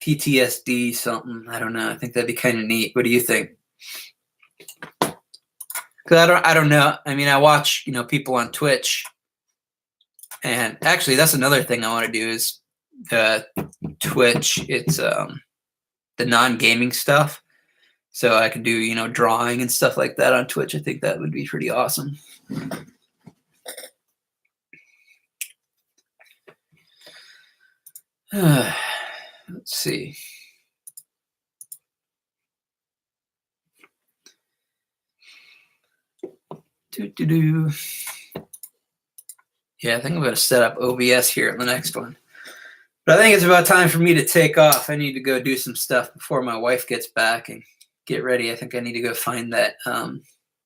PTSD something. I don't know. I think that'd be kind of neat. What do you think? Because I don't know. I mean, I watch, you know, people on Twitch, and actually, that's another thing I want to do is the Twitch. It's non-gaming stuff. So I can do, you know, drawing and stuff like that on Twitch. I think that would be pretty awesome. Let's see. Yeah, I think I'm going to set up OBS here in the next one. But I think it's about time for me to take off. I need to go do some stuff before my wife gets back and get ready. I think I need to go find that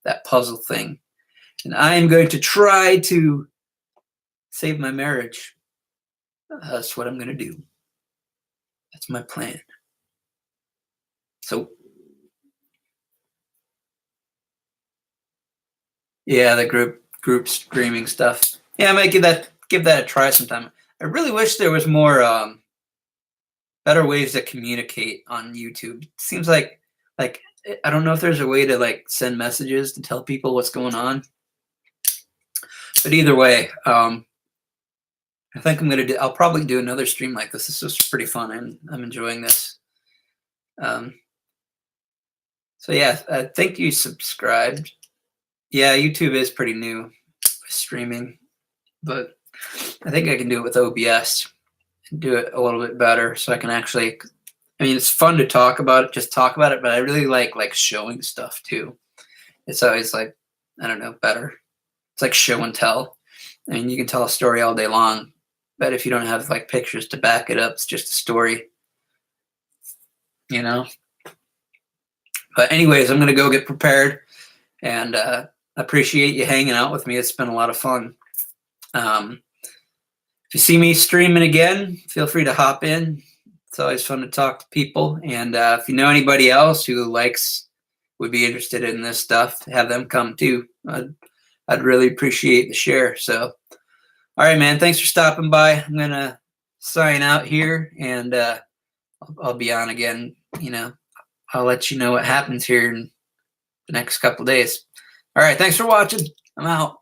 that puzzle thing. And I am going to try to save my marriage. That's what I'm going to do. That's my plan. So, yeah, the group streaming stuff. Yeah, I might give that a try sometime. I really wish there was more better ways to communicate on YouTube. It seems like I don't know if there's a way to like send messages to tell people what's going on. But either way, I think I'll probably do another stream like this. This was pretty fun. I'm enjoying this. So yeah, I think you subscribed. Yeah, YouTube is pretty new streaming, but I think I can do it with OBS and do it a little bit better so I can actually, I mean, it's fun to talk about it, just talk about it, but I really like showing stuff too. It's always like, I don't know, better. It's like show and tell. I mean, you can tell a story all day long, but if you don't have like pictures to back it up, it's just a story, you know? But anyways, I'm going to go get prepared, and appreciate you hanging out with me. It's been a lot of fun. If you see me streaming again, feel free to hop in. It's always fun to talk to people. And if you know anybody else who would be interested in this stuff, have them come too. I'd really appreciate the share. So, all right, man. Thanks for stopping by. I'm going to sign out here, and I'll be on again. You know, I'll let you know what happens here in the next couple of days. All right. Thanks for watching. I'm out.